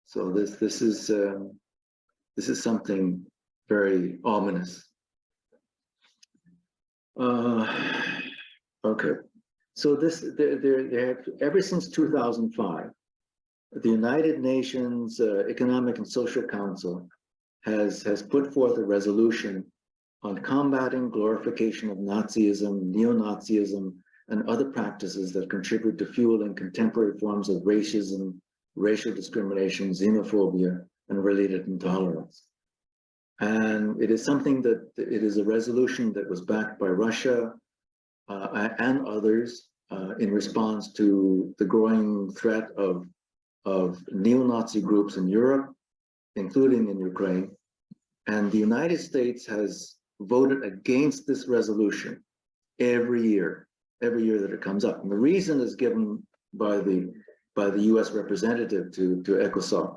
So this is something very ominous. Okay, so they have, ever since 2005, the United Nations Economic and Social Council has put forth a resolution on combating glorification of Nazism, neo-Nazism, and other practices that contribute to fueling contemporary forms of racism, racial discrimination, xenophobia, and related intolerance. And it is something that, it is a resolution that was backed by Russia and others in response to the growing threat of neo-Nazi groups in Europe, including in Ukraine. And the United States has voted against this resolution every year that it comes up. And the reason is given by the US representative to ECOSOC.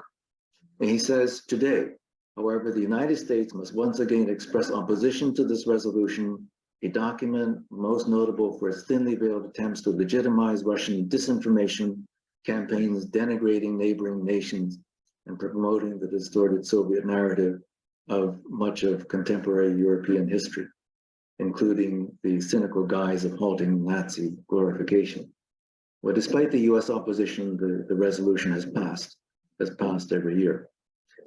And he says, today, however, the United States must once again express opposition to this resolution, a document most notable for its thinly veiled attempts to legitimize Russian disinformation campaigns denigrating neighboring nations and promoting the distorted Soviet narrative of much of contemporary European history, including the cynical guise of halting Nazi glorification. Well, despite the US opposition, the resolution has passed every year.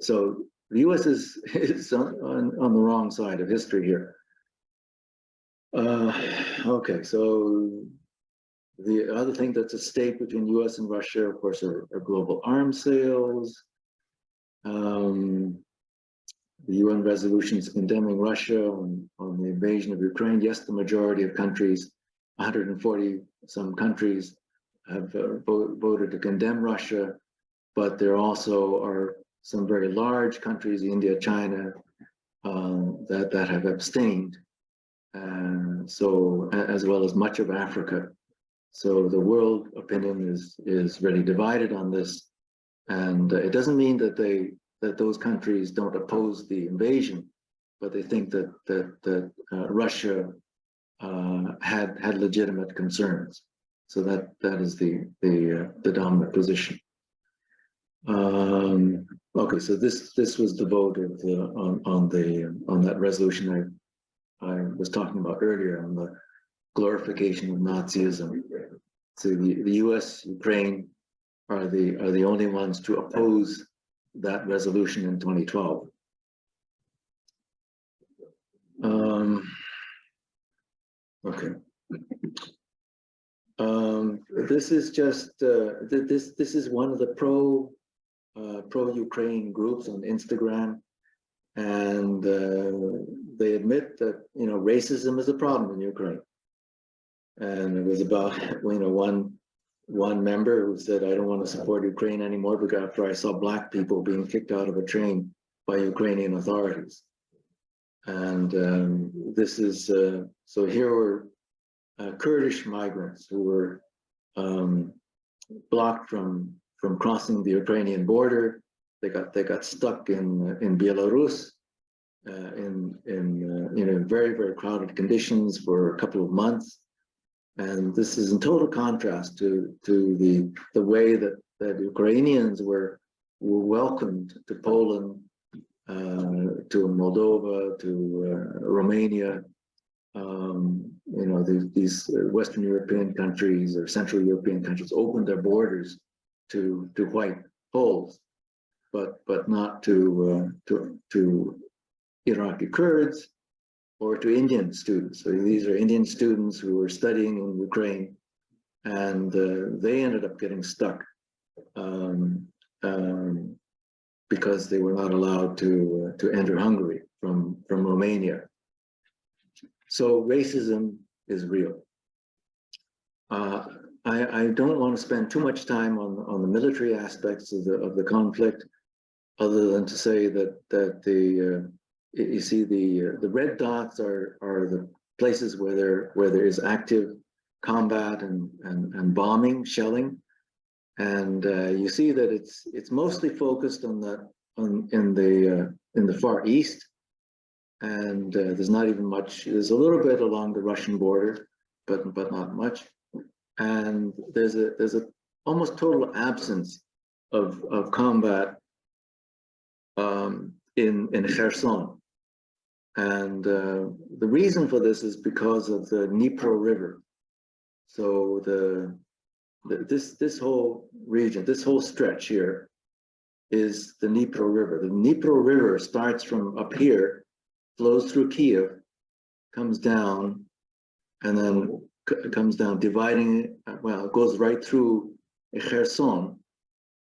So the US is on the wrong side of history here. Okay, so the other thing that's at stake between US and Russia, of course, are global arms sales. The UN resolutions condemning Russia on the invasion of Ukraine. Yes, the majority of countries, 140 some countries, have voted to condemn Russia, but there also are some very large countries, India, China, that have abstained, and so, as well as much of Africa. So the world opinion is really divided on this, and it doesn't mean that those countries don't oppose the invasion, but they think that Russia had legitimate concerns. So that is the dominant position. Okay, so this was the vote of on that resolution I was talking about earlier, on the glorification of Nazism. So the US, Ukraine are the only ones to oppose that resolution in 2012. Okay. This is just this is one of the pro-Ukraine groups on Instagram, and they admit that, you know, racism is a problem in Ukraine. And it was about, you know, one member who said, I don't want to support Ukraine anymore because after I saw black people being kicked out of a train by Ukrainian authorities. And this is, so here were Kurdish migrants who were blocked from crossing the Ukrainian border. They got stuck in Belarus, in very, very crowded conditions for a couple of months. And this is in total contrast to the way that Ukrainians were welcomed to Poland, to Moldova, to Romania. These Western European countries or Central European countries opened their borders to white Poles, but not to Iraqi Kurds or to Indian students. So these are Indian students who were studying in Ukraine, and they ended up getting stuck because they were not allowed to enter Hungary from Romania. So racism is real. I don't want to spend too much time on the military aspects of the conflict, other than to say that you see the red dots are the places where there is active combat and bombing, shelling, and you see that it's mostly focused in the Far East, and there's not even much. There's a little bit along the Russian border, but not much. And there's a almost total absence of combat in Kherson. And the reason for this is because of the Dnipro River. So this whole region, this whole stretch here is the Dnipro River. The Dnipro River starts from up here, flows through Kiev, comes down, and then comes down, dividing, well, it goes right through Kherson.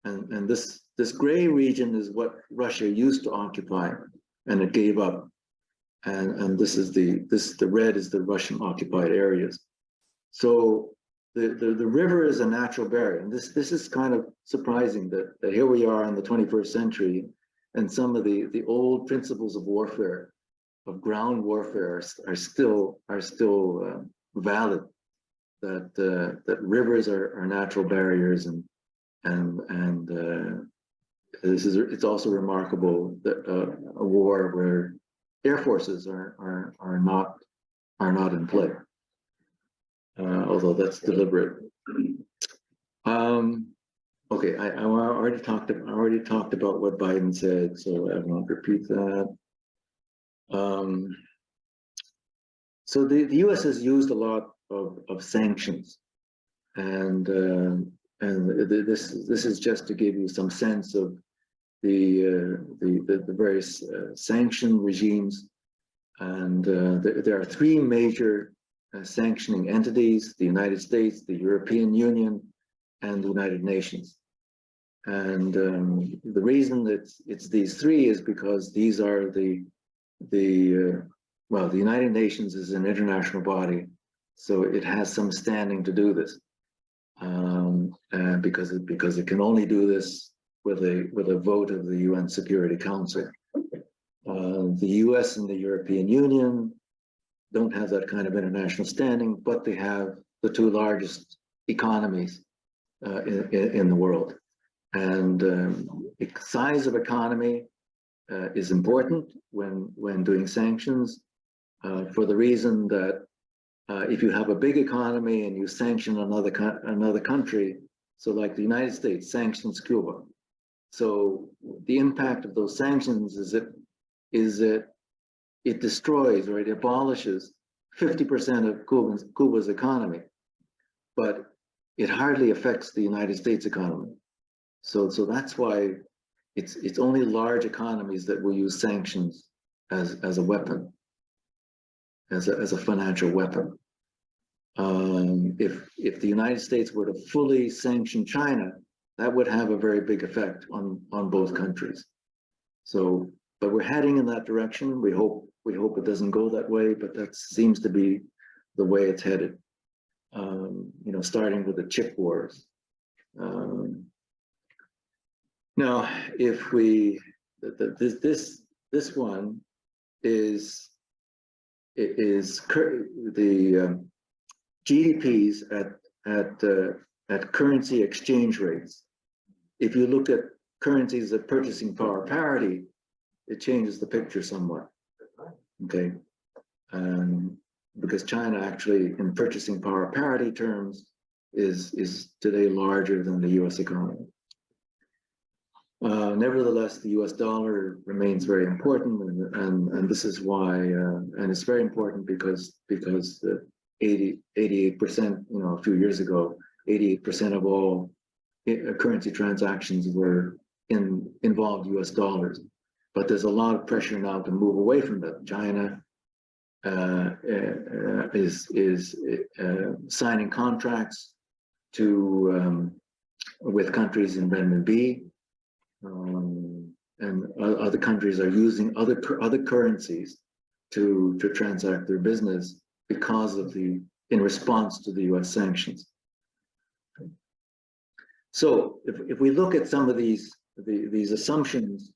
And this gray region is what Russia used to occupy, and it gave up. And this is the red is the Russian occupied areas. So the river is a natural barrier. And this is kind of surprising that here we are in the 21st century, and some of the old principles of warfare, of ground warfare, are still valid. That rivers are natural barriers, and it's also remarkable that a war where air forces are not in play, although that's deliberate. Okay, I already talked about what Biden said, so I won't repeat that. So the U.S. has used a lot of sanctions, and this is just to give you some sense of the various sanction regimes. And there are three major sanctioning entities: the United States, the European Union, and the United Nations. And the reason that it's these three is because these are well, the United Nations is an international body, so it has some standing to do this, and because it can only do this with a vote of the UN Security Council. The US and the European Union don't have that kind of international standing, but they have the two largest economies in the world. And the size of economy is important when doing sanctions, for the reason that if you have a big economy and you sanction another country, so like the United States sanctions Cuba, so the impact of those sanctions is that it destroys or it abolishes 50% of Cuba's economy, but it hardly affects the United States economy. So that's why it's only large economies that will use sanctions as a weapon, as a financial weapon. If the United States were to fully sanction China, that would have a very big effect on both countries. So, but we're heading in that direction. We hope it doesn't go that way, but that seems to be the way it's headed. Starting with the chip wars. Now, if this one is the GDPs at currency exchange rates. If you look at currencies at purchasing power parity, it changes the picture somewhat. Okay, because China actually, in purchasing power parity terms, is today larger than the U.S. economy. Nevertheless, the U.S. dollar remains very important, and this is why, and it's very important because 88%, a few years ago, 88% of all currency transactions were involved U.S. dollars. But there's a lot of pressure now to move away from that. China is signing contracts with countries in renminbi, and other countries are using other currencies to transact their business because of in response to the U.S. sanctions. So if we look at some of these assumptions,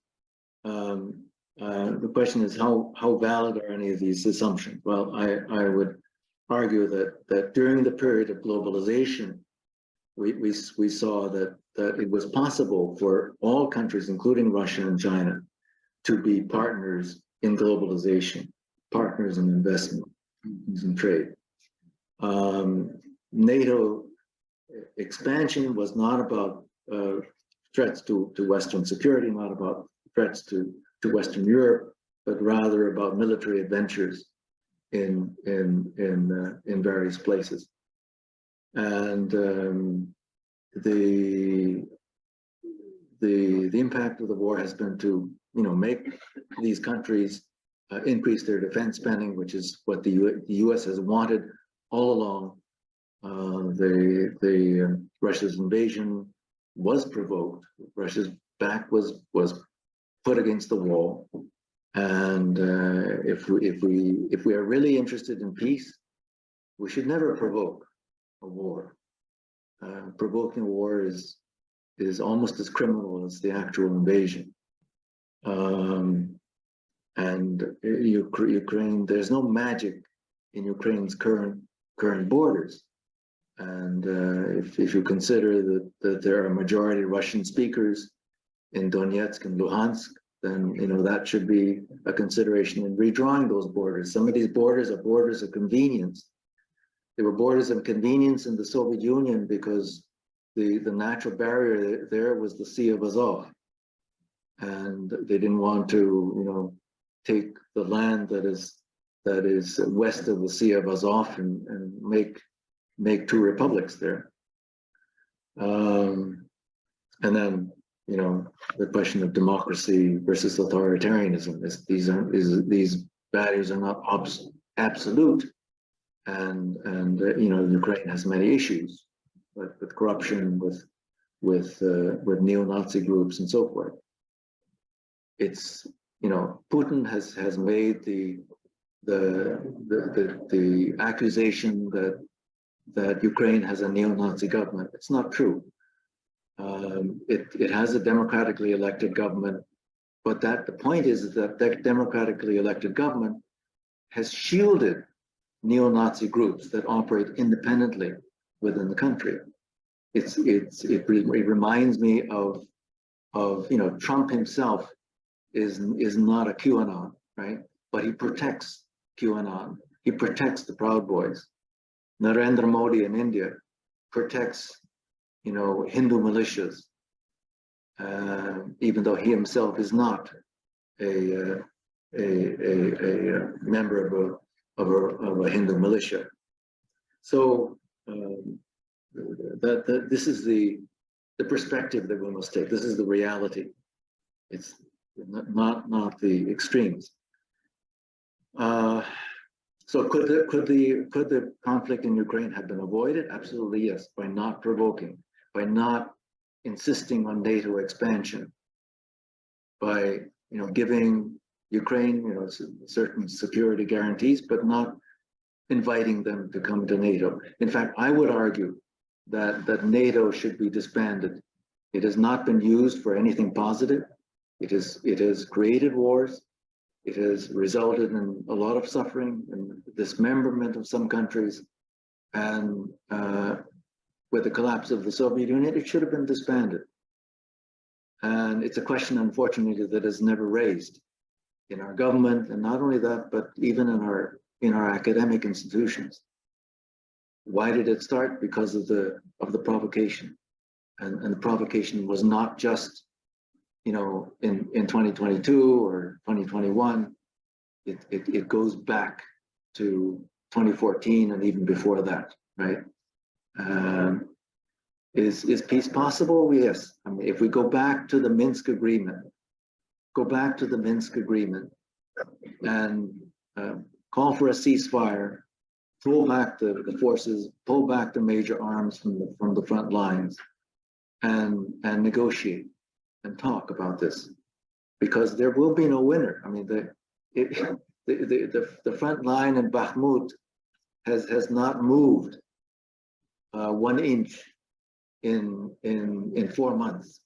the question is how valid are any of these assumptions? Well, I would argue that during the period of globalization, we saw that it was possible for all countries, including Russia and China, to be partners in globalization, partners in investment, in trade. NATO expansion was not about threats to Western security, not about threats to Western Europe, but rather about military adventures in various places. And the impact of the war has been to make these countries increase their defense spending, which is what the U.S. has wanted all along. Russia's invasion was provoked. Russia's back was put against the wall, and if we are really interested in peace, we should never provoke a war. Provoking a war is almost as criminal as the actual invasion. And Ukraine, there's no magic in Ukraine's current borders. And if you consider that there are majority Russian speakers in Donetsk and Luhansk, then that should be a consideration in redrawing those borders. Some of these borders are borders of convenience. They were borders of convenience in the Soviet Union because the natural barrier there was the Sea of Azov, and they didn't want to take the land that is west of the Sea of Azov and make two republics there. And then the question of democracy versus authoritarianism these values are not absolute, and Ukraine has many issues, with corruption, with neo-Nazi groups and so forth. It's Putin has made the accusation that Ukraine has a neo-Nazi government. It's not true. It has a democratically elected government, but the point is that democratically elected government has shielded neo-Nazi groups that operate independently within the country. It reminds me of Trump himself is not a QAnon, right? But he protects QAnon. He protects the Proud Boys. Narendra Modi in India protects Hindu militias, even though he himself is not a member of a Hindu militia. So this is the perspective that we must take. This is the reality. It's not the extremes. So could the conflict in Ukraine have been avoided? Absolutely yes, by not provoking, by not insisting on NATO expansion, by giving Ukraine certain security guarantees, but not inviting them to come to NATO. In fact, I would argue that NATO should be disbanded. It has not been used for anything positive. It has created wars. It has resulted in a lot of suffering and dismemberment of some countries. And with the collapse of the Soviet Union, it should have been disbanded. And it's a question, unfortunately, that is never raised. in our government, and not only that, but even in our academic institutions. Why did it start? Because of the provocation, and the provocation was not just, you know, in 2022 or 2021. It goes back to 2014 and even before that, right? Is peace possible? Yes. I mean, if we go back to the Minsk Agreement, and call for a ceasefire, pull back the forces, pull back the major arms from the front lines, and negotiate and talk about this, because there will be no winner. I mean, the front line in Bakhmut has not moved 1 inch in 4 months,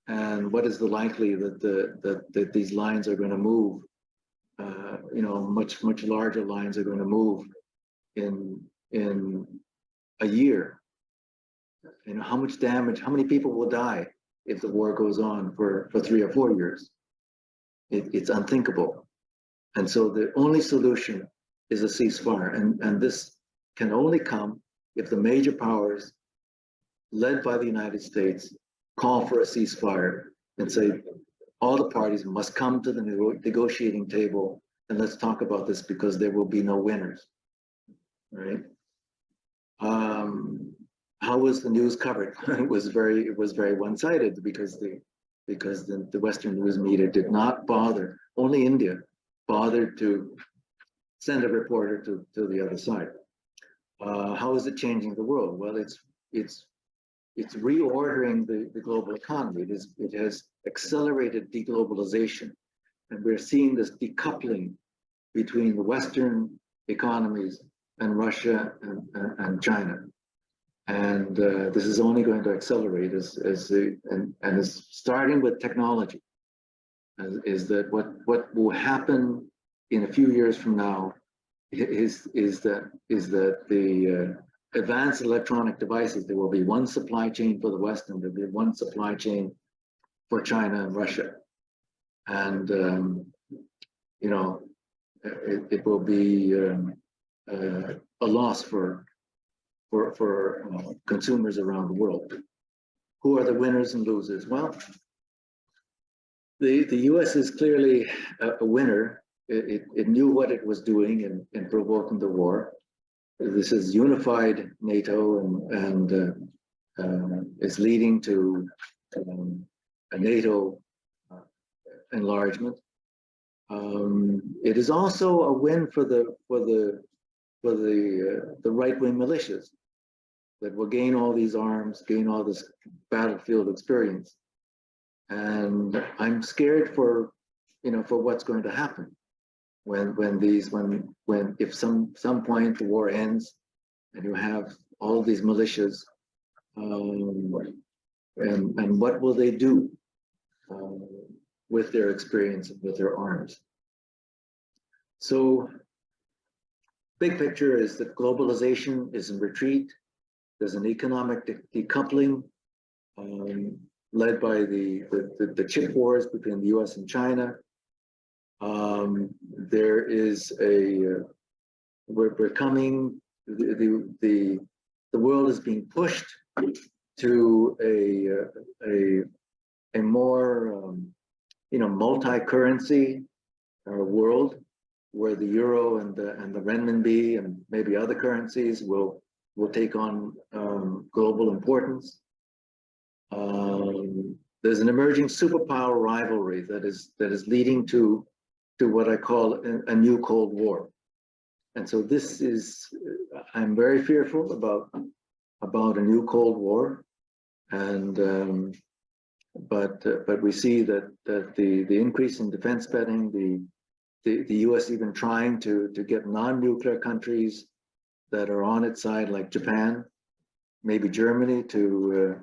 and what is the likelihood that these lines are going to move? You know, much larger lines are going to move in a year. You know, how much damage, how many people will die if the war goes on for 3 or 4 years? It's unthinkable. And so the only solution is a ceasefire, and this can only come if the major powers, led by the United States, call for a ceasefire and say all the parties must come to the negotiating table and let's talk about this, because there will be no winners, right? How was the news covered? It was very one-sided, because the Western news media did not bother. Only India bothered to send a reporter to the other side. How is it changing the world? Well, it's reordering the global economy. It has accelerated deglobalization, and we're seeing this decoupling between the Western economies and Russia and China. And this is only going to accelerate and is starting with technology. Is that what will happen in a few years from now? Is that the advanced electronic devices, there will be one supply chain for the West, and there'll be one supply chain for China and Russia. And you know, it will be a loss for consumers around the world. Who are the winners and losers? Well, the U.S. is clearly a winner. It knew what it was doing in provoking the war. This is unified NATO, and is leading to a NATO enlargement. It is also a win for the right-wing militias that will gain all these arms, gain all this battlefield experience. And I'm scared for what's going to happen when if some point the war ends and you have all these militias, and what will they do with their experience, with their arms? So big picture is that globalization is in retreat. There's an economic decoupling led by the chip wars between the US and China. There is we're coming, the world is being pushed to a more multi-currency world, where the euro and the renminbi and maybe other currencies will take on global importance. There's an emerging superpower rivalry that is leading to what I call a new Cold War. And so this is, I'm very fearful about a new Cold War. And but we see that the increase in defense spending, the US even trying to get non-nuclear countries that are on its side, like Japan, maybe Germany, to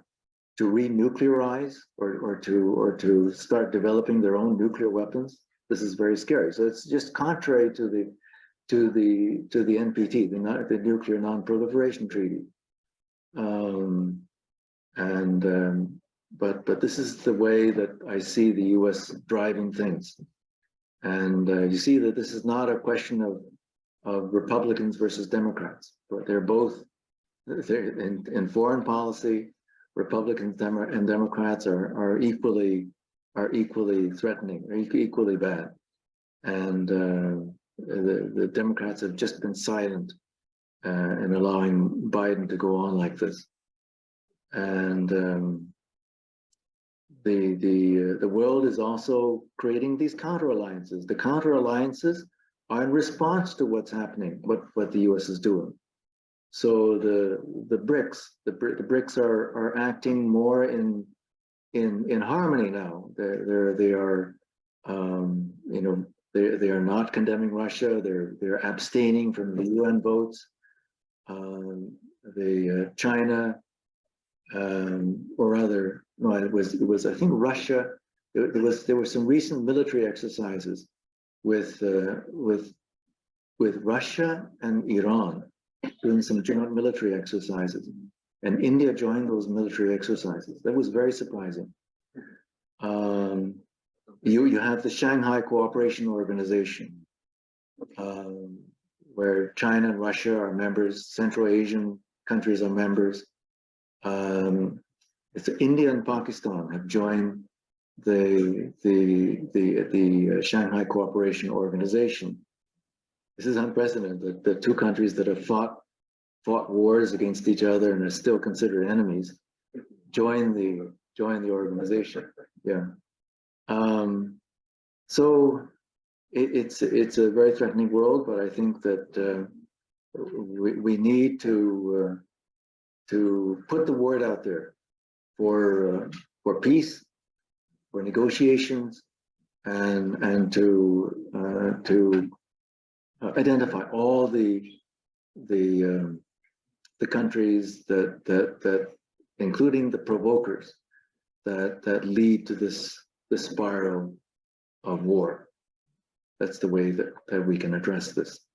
renuclearize or to start developing their own nuclear weapons. This is very scary. So it's just contrary to the NPT, the Nuclear Non-Proliferation Treaty. But this is the way that I see the US driving things. And you see that this is not a question of Republicans versus Democrats, but they're both, in foreign policy, Republicans and Democrats are equally threatening, or equally bad. And the Democrats have just been silent in allowing Biden to go on like this. And the world is also creating these counter alliances. The counter alliances are in response to what's happening, what the U.S. is doing. So the BRICS are acting more in harmony now. They are you know, they are not condemning Russia. They're abstaining from the UN votes. China, or rather, no, it was I think Russia. There were some recent military exercises with Russia and Iran doing some joint military exercises, and India joined those military exercises. That was very surprising. You have the Shanghai Cooperation Organization, where China and Russia are members, Central Asian countries are members. It's India and Pakistan have joined the Shanghai Cooperation Organization. This is unprecedented. The two countries that have fought wars against each other and are still considered enemies join the organization. Yeah. So it's a very threatening world, but I think that we need to put the word out there for peace, for negotiations, and to identify all the countries that including the provokers that lead to this spiral of war. That's the way that we can address this.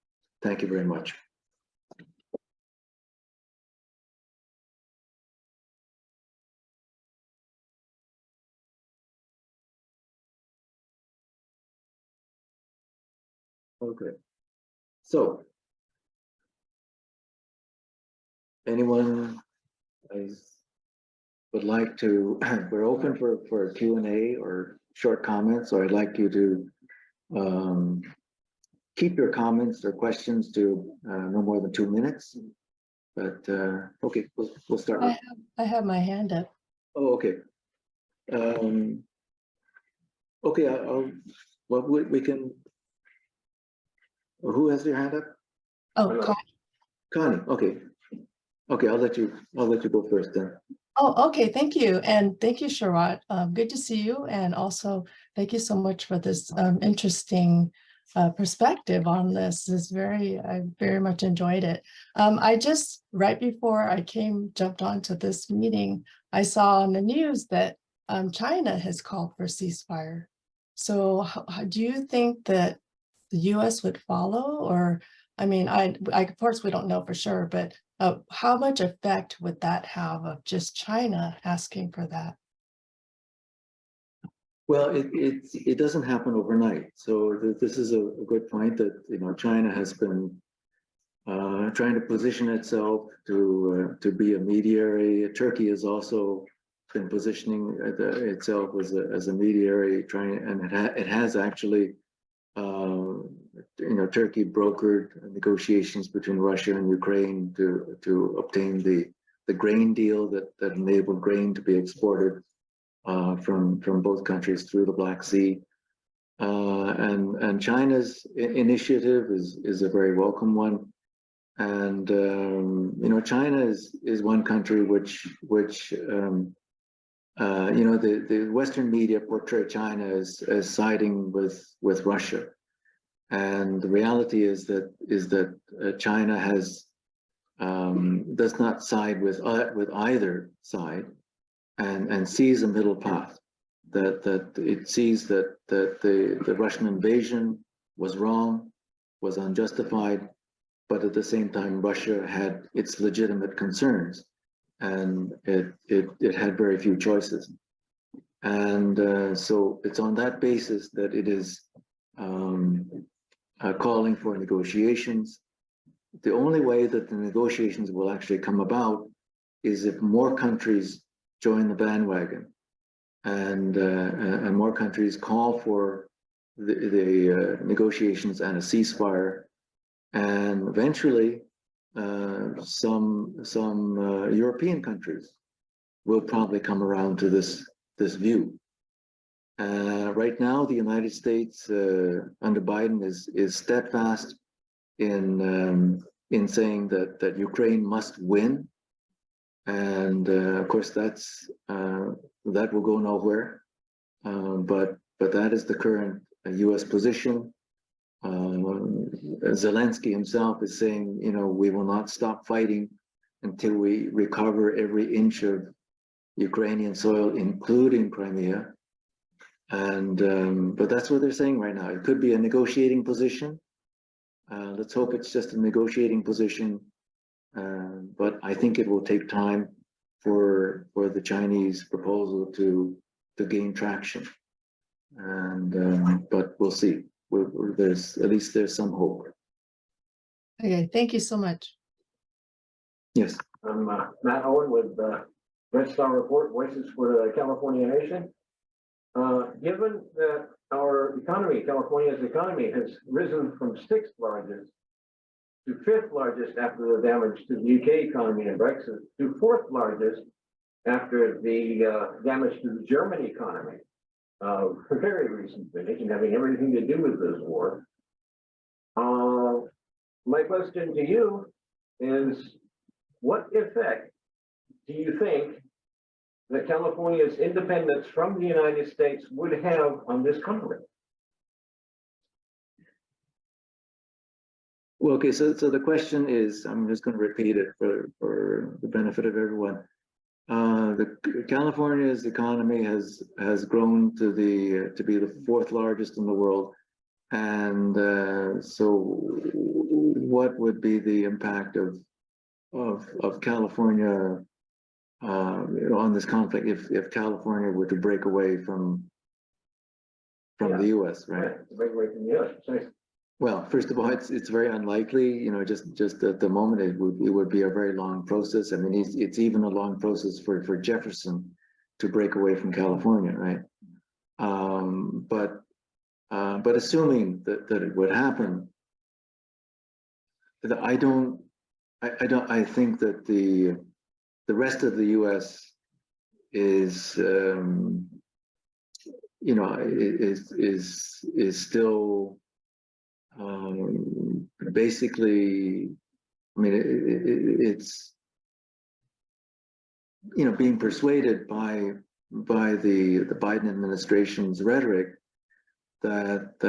Thank you very much. Okay. So, anyone would like to, we're open for Q&A or short comments, so I'd like you to keep your comments or questions to no more than 2 minutes. But okay, we'll start with. I have my hand up. Oh, okay. Okay, well, we can. Who has their hand up? Oh, Connie. Okay. Okay, I'll let you go first then. Oh, okay. Thank you. And thank you, Sharat. Good to see you. And also thank you so much for this interesting perspective on this. I very much enjoyed it. I just, right before I jumped onto this meeting, I saw on the news that China has called for ceasefire. So do you think that the US would follow? Or, I mean, I of course we don't know for sure, but how much effect would that have of just China asking for that? Well, it doesn't happen overnight. So this is a good point that, you know, China has been trying to position itself to be a mediator. Turkey has also been positioning itself as a mediator, and it has actually, you know, Turkey brokered negotiations between Russia and Ukraine to obtain the grain deal that enabled grain to be exported from both countries through the Black Sea. And China's initiative is a very welcome one. And you know, China is one country which you know, the Western media portray China as siding with Russia, and the reality is that China does not side with either side, and sees a middle path. That it sees that the Russian invasion was wrong, was unjustified, but at the same time Russia had its legitimate concerns, and it had very few choices. And so it's on that basis that it is calling for negotiations. The only way that the negotiations will actually come about is if more countries join the bandwagon, and more countries call for the negotiations and a ceasefire, and eventually some European countries will probably come around to this view. Right now, the United States under Biden is steadfast in saying that Ukraine must win, and of course that will go nowhere. But that is the current U.S. position. Zelensky himself is saying, we will not stop fighting until we recover every inch of Ukrainian soil, including Crimea. And but that's what they're saying right now. It could be a negotiating position. Let's hope it's just a negotiating position. But I think it will take time for the Chinese proposal to gain traction. And but we'll see. There's at least there's some hope. Okay, thank you so much. Yes. I'm Matt Owen with Red Star Report, Voices for the California Nation. Given that our economy, California's economy, has risen from 6th largest to 5th largest after the damage to the UK economy and Brexit, to 4th largest after the damage to the German economy, for very recent vintage and having everything to do with this war. My question to you is, what effect do you think that California's independence from the United States would have on this conflict? Well, okay, so the question is, I'm just going to repeat it for the benefit of everyone. California's economy has grown to be the 4th largest in the world, and so what would be the impact of California on this conflict if California were to break away from the U.S., right? Break away from the U.S. Well, first of all, it's very unlikely. Just at the moment, it would be a very long process. I mean, it's even a long process for Jefferson to break away from California, right? But assuming that it would happen, I think that the rest of the U.S. is still basically, I mean, it's being persuaded by the Biden administration's rhetoric that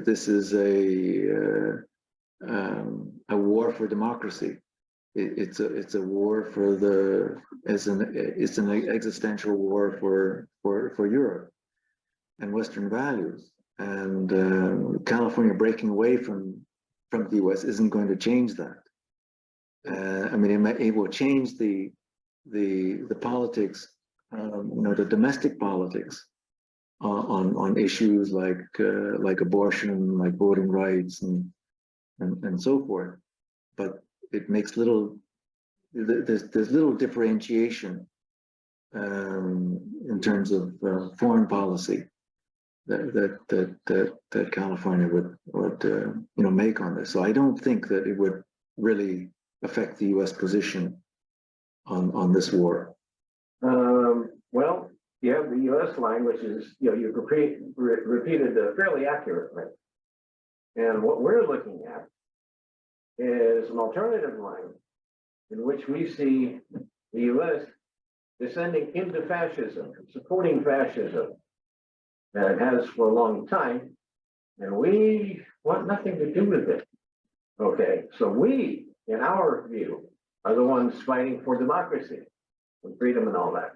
this is a war for democracy. It's a war it's an existential war for Europe and Western values. And California breaking away from the U.S. isn't going to change that. I mean, it will change the politics, the domestic politics on issues like abortion, like voting rights, and so forth. But it makes there's little differentiation in terms of foreign policy that California would make on this. So I don't think that it would really affect the U.S. position on this war. Well, you have the U.S. line, which is you repeated fairly accurately, and what we're looking at is an alternative line in which we see the U.S. descending into fascism, supporting fascism, that it has for a long time, and we want nothing to do with it. Okay, so we, in our view, are the ones fighting for democracy and freedom and all that.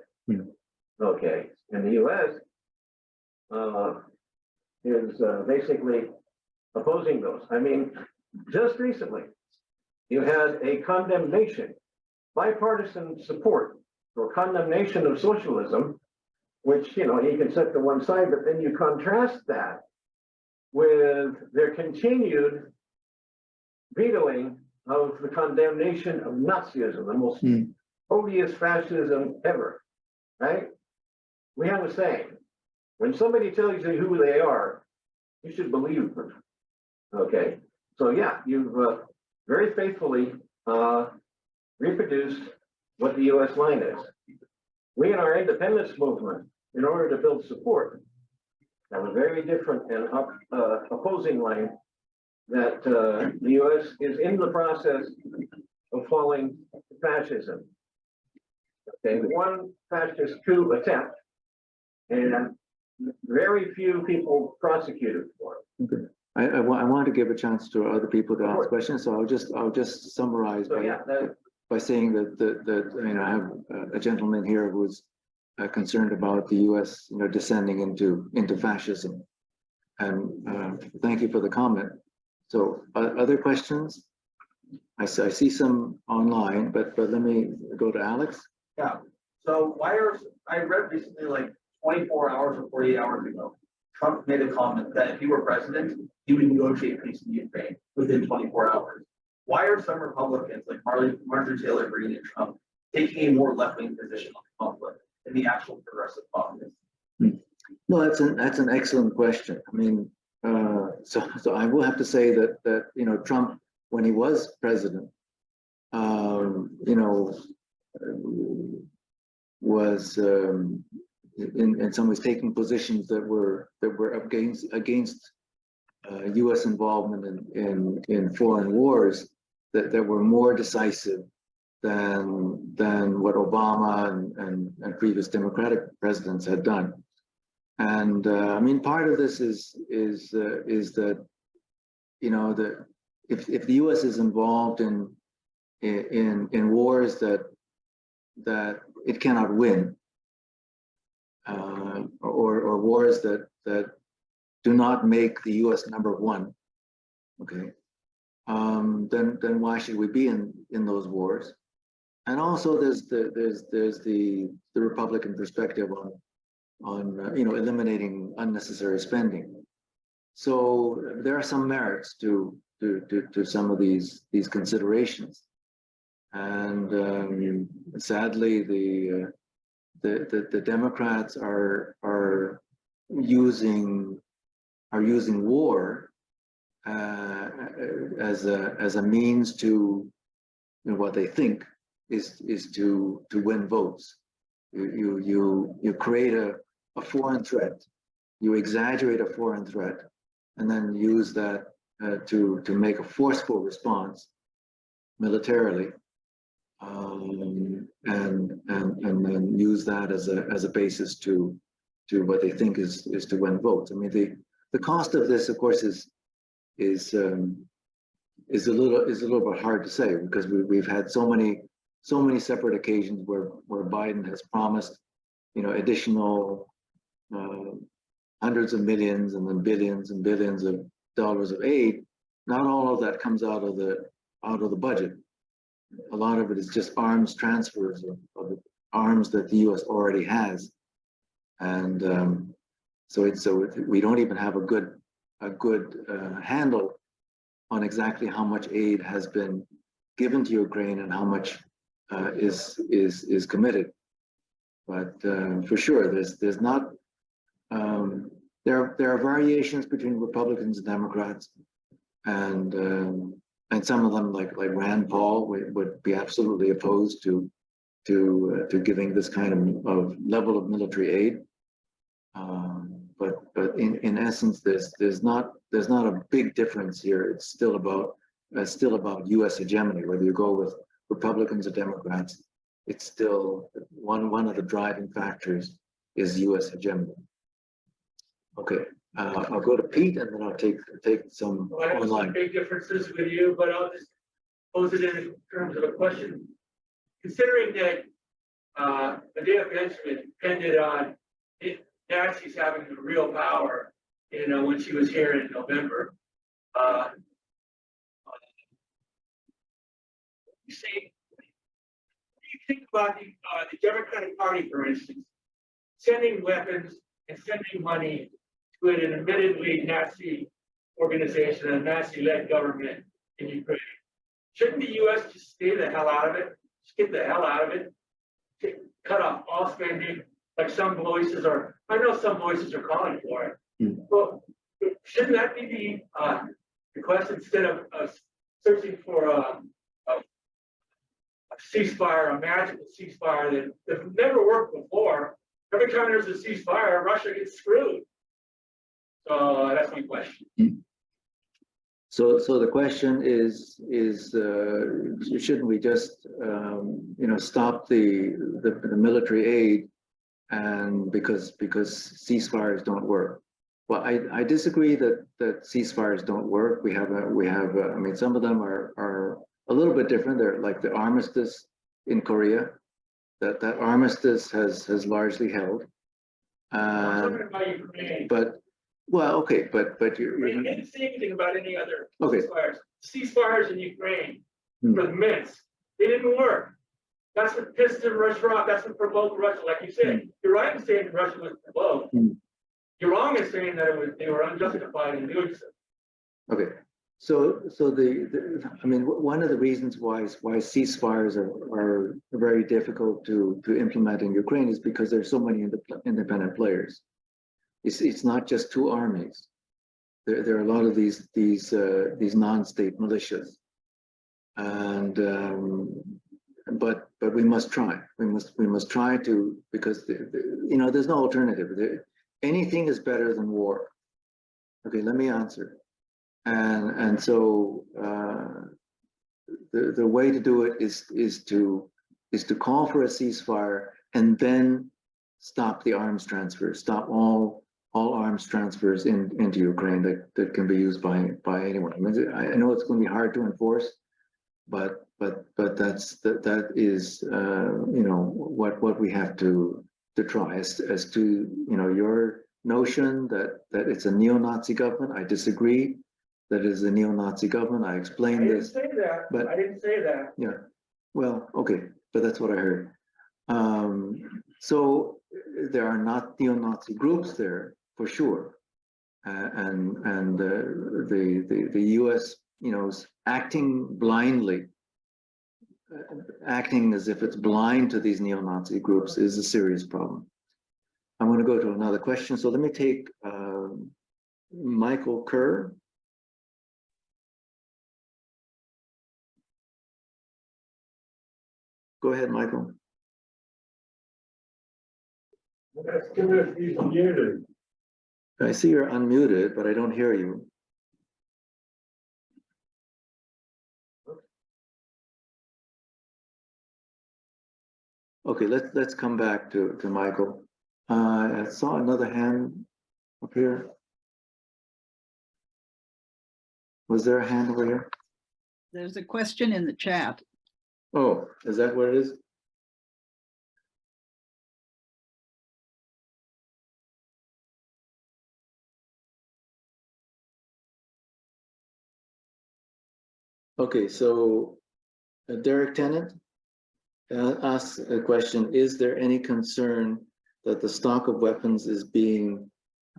Okay, and the U.S. Is basically opposing those. I mean, just recently, you had a condemnation, bipartisan support for condemnation of socialism, which, you can set to one side, but then you contrast that with their continued vetoing of the condemnation of Nazism, the most odious fascism ever, right? We have a saying, when somebody tells you who they are, you should believe them. Okay, so yeah, you've very faithfully reproduced what the US line is. We in our independence movement, in order to build support, have a very different and opposing line that the US is in the process of falling to fascism. Okay, one fascist coup attempt, and very few people prosecuted for it. Okay. I want to give a chance to other people to ask questions, so I'll just summarize So yeah, by saying that I have a gentleman here who's concerned about the U.S. descending into fascism, and thank you for the comment. So other questions? I see some online, but let me go to Alex. Yeah. So I read recently, like 24 hours or 48 hours ago, Trump made a comment that if he were president, he would negotiate peace in Ukraine within 24 hours. Why are some Republicans like Marjorie Taylor Greene and Trump taking a more left-wing position on the conflict than the actual progressive caucus? No, that's an excellent question. I mean, so I will have to say that Trump, when he was president, was in some ways taking positions that were against U.S. involvement in foreign wars that were more decisive than what Obama and previous Democratic presidents had done. And I mean, part of this is that that if the U.S. is involved in wars that it cannot win, or wars that do not make the U.S. number one, okay, then why should we be in those wars? And also there's the Republican perspective on eliminating unnecessary spending. So there are some merits to some of these considerations, and sadly the Democrats are using war as a means to what they think is to win votes. You create a foreign threat, you exaggerate a foreign threat, and then use that to make a forceful response militarily, and then use that as a basis to what they think is to win votes. I mean, the cost of this, of course, is a little bit hard to say, because we've had so many separate occasions where Biden has promised additional hundreds of millions and then billions and billions of dollars of aid. Not all of that comes out of the budget. A lot of it is just arms transfers of arms that the U.S. already has, and so we don't even have a good handle on exactly how much aid has been given to Ukraine and how much is committed. But for sure, there's not there are variations between Republicans and Democrats, and some of them like Rand Paul would be absolutely opposed to giving this kind of level of military aid. But in essence, there's not a big difference here. It's still about U.S. hegemony, whether you go with Republicans or Democrats. It's still one of the driving factors is U.S. hegemony. Okay, I'll go to Pete, and then I'll take some Well, I have some online. big differences with you, but I'll just pose it in terms of a question. Considering that Medea Benjamin depended on Nazis having the real power, when she was here in November, you see, you think about the Democratic Party, for instance, sending weapons and sending money to an admittedly Nazi organization, a Nazi-led government in Ukraine. Shouldn't the US just stay the hell out of it? Just get the hell out of it? Cut off all spending, like some voices are, I know some voices are calling for it. Well, shouldn't that be the quest instead of searching for a ceasefire, a magical ceasefire that never worked before? Every time there's a ceasefire, Russia gets screwed. So that's my question. So the question is shouldn't we just stop the military aid, and because ceasefires don't work? Well, I disagree that ceasefires don't work. We have I mean, some of them are a little bit different. They're like the armistice in Korea. That armistice has largely held. I'm talking about Ukraine. But well, okay, but You didn't say anything about any other Okay. ceasefires. Ceasefires in Ukraine for the Minsk, they didn't work. That's what pissed Russia off. That's what provoked Russia. Like you said, you're right in saying Russia was provoked. You're wrong in saying that they were unjustified in doing so. Okay, so I mean, one of the reasons why ceasefires are very difficult to implement in Ukraine is because there's so many independent players. It's not just two armies. There are a lot of these non-state militias, and but we must try. We must try to, because there's no alternative. Anything is better than war. Okay, let me answer. And so the way to do it is to call for a ceasefire and then stop the arms transfer, stop all arms transfers into Ukraine that can be used by anyone. I mean, I know it's going to be hard to enforce, but that is what we have to try. As to your notion that it's a neo-Nazi government, I disagree. That is a neo-Nazi government. I explained this. I didn't say that. But I didn't say that. yeah, well, okay, but that's what I heard. So there are not neo-Nazi groups there for sure, and the U.S. Is acting blindly, acting as if it's blind to these neo-Nazi groups is a serious problem. I want to go to another question, so let me take Michael Kerr. Go ahead, Michael. I see you're unmuted, but I don't hear you. Okay, let's come back to Michael. I saw another hand up here. Was there a hand over here? There's a question in the chat. Oh, is that what it is? Okay, so Derek Tennant asks a question: is there any concern that the stock of weapons is being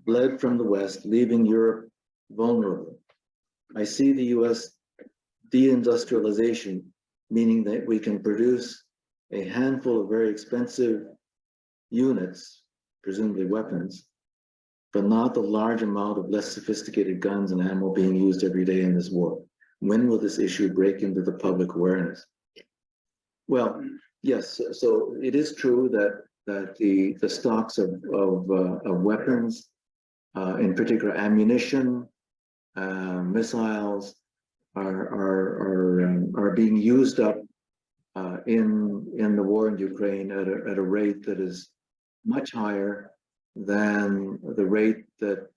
bled from the West, leaving Europe vulnerable? I see the US deindustrialization, meaning that we can produce a handful of very expensive units, presumably weapons, but not the large amount of less sophisticated guns and ammo being used every day in this war. When will this issue break into the public awareness? Well, yes, so it is true that the stocks of weapons, in particular ammunition, missiles, are being used up in the war in Ukraine at a rate that is much higher than the rate that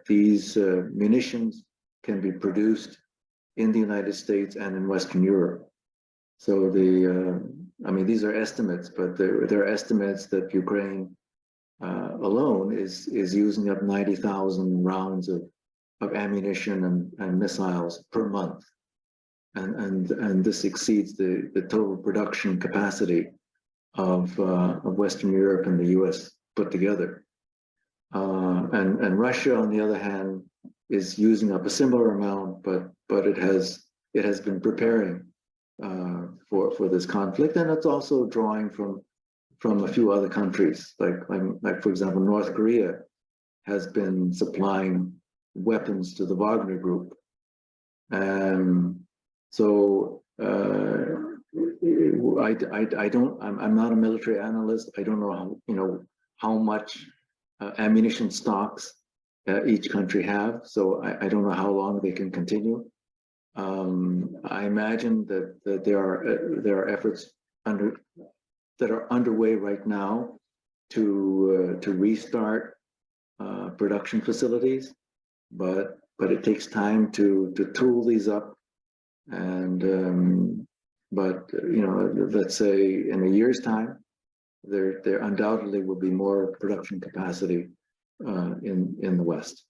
these munitions can be produced in the United States and in Western Europe. So I mean, these are estimates, but they're estimates that Ukraine alone is using up 90,000 rounds of ammunition and missiles per month, and this exceeds the total production capacity of Western Europe and the U.S. put together. And Russia, on the other hand, is using up a similar amount, but it has been preparing for this conflict, and it's also drawing from a few other countries, like for example, North Korea has been supplying weapons to the Wagner group, and so I'm not a military analyst. I don't know how much ammunition stocks each country have, so I don't know how long they can continue. I imagine that there are efforts that are underway right now to restart production facilities, but it takes time to tool these up, and but let's say in a year's time, there undoubtedly will be more production capacity in the West.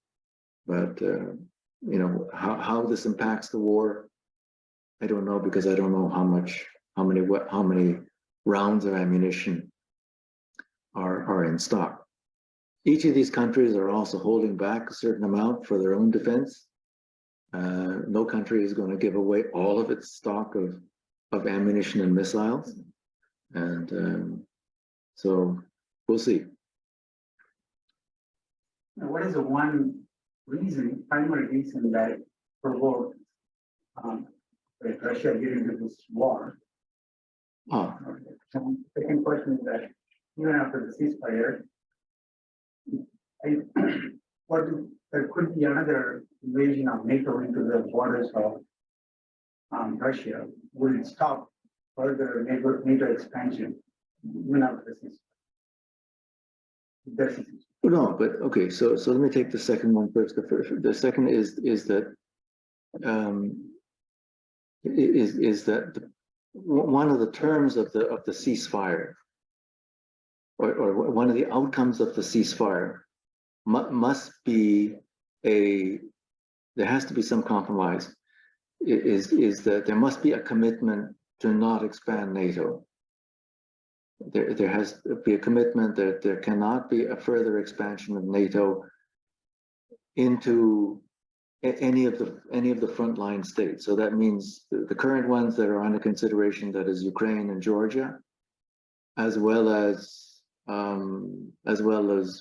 But how this impacts the war, I don't know, because I don't know how many rounds of ammunition are in stock. Each of these countries are also holding back a certain amount for their own defense. No country is going to give away all of its stock of ammunition and missiles, and so we'll see. What is the one primary reason that provoked Russia get into this war? Second question is that even after the ceasefire, there could be another invasion of NATO into the borders of Russia. Will it stop further NATO expansion even after the ceasefire? No, but okay. So let me take the second one first. The second is that one of the terms of the ceasefire, or one of the outcomes of the ceasefire, must be there has to be some compromise. Is that there must be a commitment to not expand NATO. There has to be a commitment that there cannot be a further expansion of NATO into any of the frontline states. So that means the current ones that are under consideration, that is Ukraine and Georgia, as well as Belarus.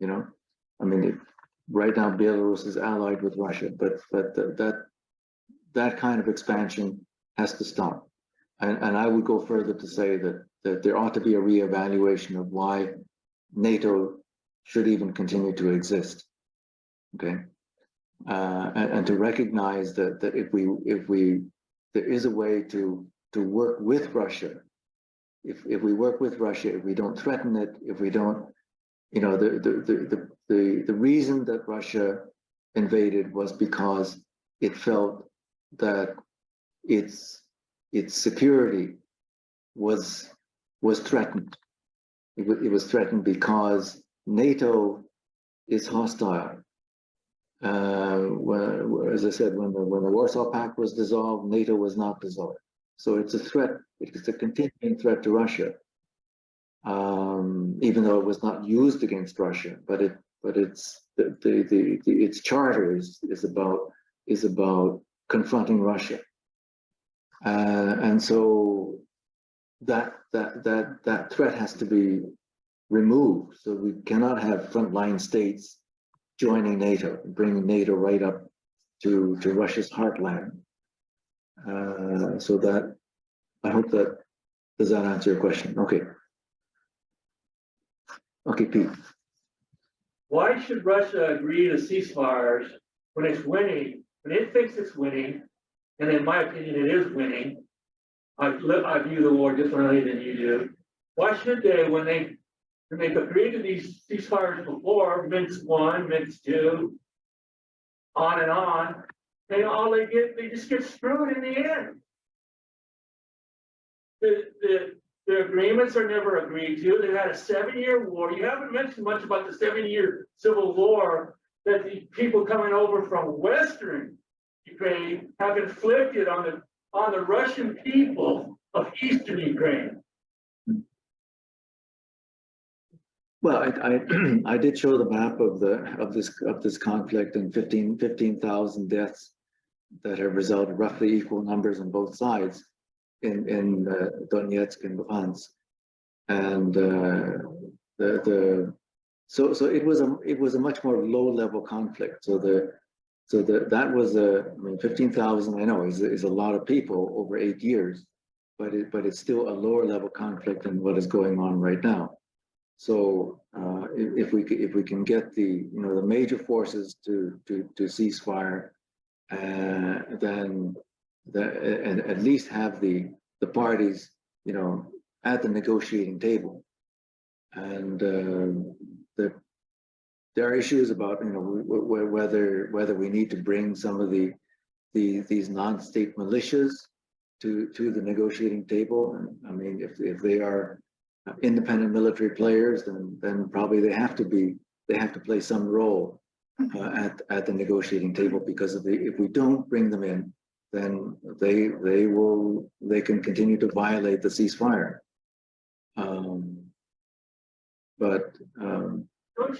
I mean, right now Belarus is allied with Russia, but that kind of expansion has to stop. And I would go further to say that there ought to be a reevaluation of why NATO should even continue to exist. Okay, and to recognize that if there is a way to work with Russia, if we work with Russia, if we don't threaten it, if we don't, the reason that Russia invaded was because it felt that its security was threatened. It was threatened because NATO is hostile. As I said, when the Warsaw Pact was dissolved, NATO was not dissolved. So it's a threat. It's a continuing threat to Russia, even though it was not used against Russia. But its charter is about confronting Russia, and so that threat has to be removed. So we cannot have frontline states joining NATO, bringing NATO right up to Russia's heartland. So that, I hope that, does that answer your question? Okay. Okay, Pete. Why should Russia agree to ceasefires when it's winning, when it thinks it's winning, and in my opinion, it is winning? I view the war differently than you do. Why should they, when they've agreed to these ceasefires before, Minsk 1, Minsk 2, on and on, they just get screwed in the end. The agreements are never agreed to. They had a 7-year war. You haven't mentioned much about the 7-year civil war that the people coming over from Western Ukraine have inflicted on the Russian people of Eastern Ukraine. Well, I did show the map of this conflict and 15,000 deaths that have resulted, roughly equal numbers on both sides in Donetsk and Luhansk, and so it was a much more low level conflict. So that was I mean 15,000 I know is a lot of people over 8 years, but it's still a lower level conflict than what is going on right now. So if we can get the major forces to ceasefire, then and at least have the parties at the negotiating table, and there are issues about whether we need to bring some of these non-state militias to the negotiating table. And I mean, if they are independent military players, then probably they have to play some role at the negotiating table, because if we don't bring them in, then they can continue to violate the ceasefire. Don't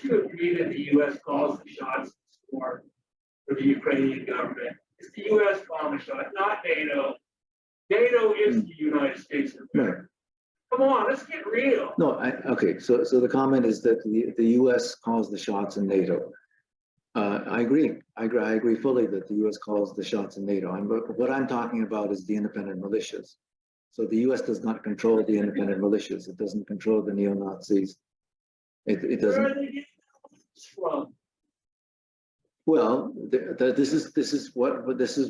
you agree that the U.S. calls the shots for the Ukrainian government? It's the U.S. calling the shot, not NATO. NATO is the United States of America. Right. Come on, let's get real. No, okay. So the comment is that the U.S. calls the shots in NATO. I agree. I agree fully that the U.S. calls the shots in NATO. But what I'm talking about is the independent militias. So the U.S. does not control the independent militias. It doesn't control the neo-Nazis. It doesn't. Where are they getting this from? Well, this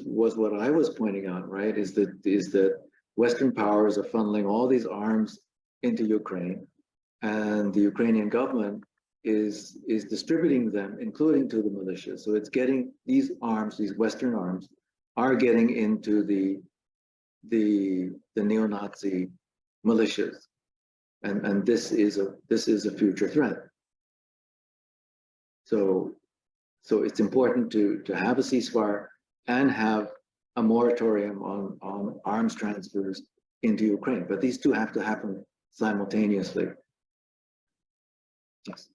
was what I was pointing out, right? Is that Western powers are funneling all these arms into Ukraine, and the Ukrainian government is distributing them, including to the militias. So it's getting these arms, these Western arms, are getting into the neo-Nazi militias, and this is a future threat. So it's important to have a ceasefire and have a moratorium on arms transfers into Ukraine, but these two have to happen simultaneously. Yes.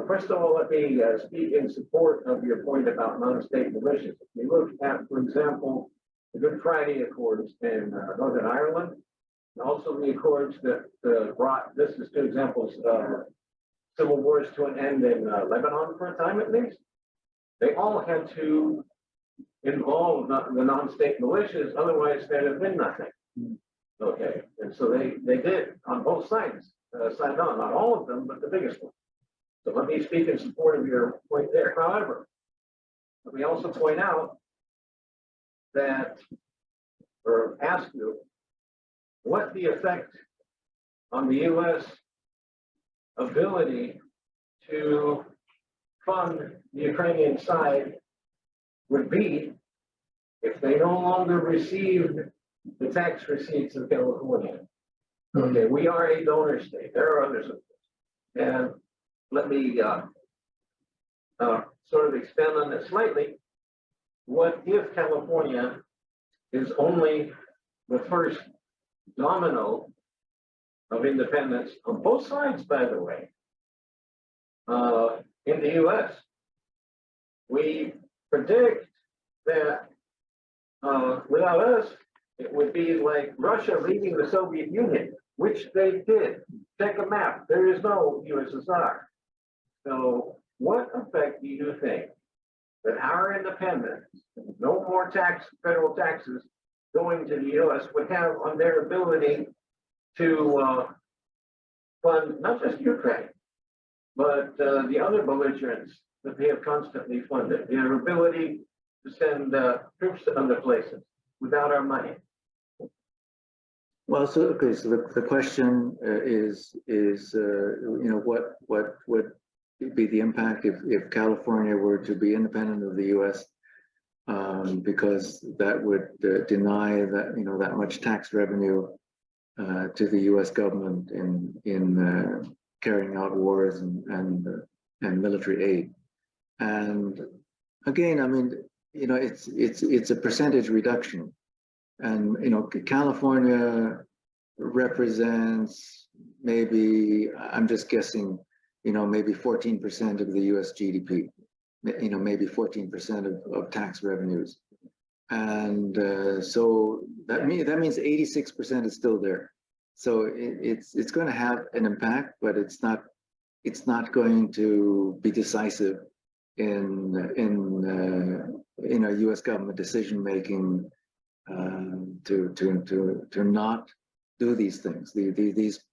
First of all, let me speak in support of your point about non-state militias. If you look at, for example, the Good Friday Accords in Northern Ireland, and also the accords that brought, this is two examples, civil wars to an end in Lebanon for a time at least. They all had to involve the non-state militias, otherwise there'd have been nothing. Okay, and so they did on both sides, signed on, not all of them, but the biggest one. So let me speak in support of your point there. However, let me also point out that, or ask you, what the effect on the U.S. ability to fund the Ukrainian side would be if they no longer received the tax receipts of California. Okay, we are a donor state. There are others of course. And let me sort of expand on this slightly. What if California is only the first domino of independence on both sides, by the way, in the U.S.? We predict that without us, it would be like Russia leaving the Soviet Union, which they did. Check a map. There is no USSR. So what effect do you think that our independence, no more federal taxes going to the U.S. would have on their ability to fund not just Ukraine, but the other belligerents that they have constantly funded, their ability to send troops to other places without our money? Well, so okay, so the question is what would be the impact if California were to be independent of the U.S. Because that would deny that that much tax revenue to the U.S. government in carrying out wars and military aid. And again, I mean, it's a percentage reduction, and California represents maybe, I'm just guessing, maybe 14% of the US GDP, maybe 14% of tax revenues. And so that means 86% is still there. So it's going to have an impact, but it's not going to be decisive in U.S. government decision making to not do these things. These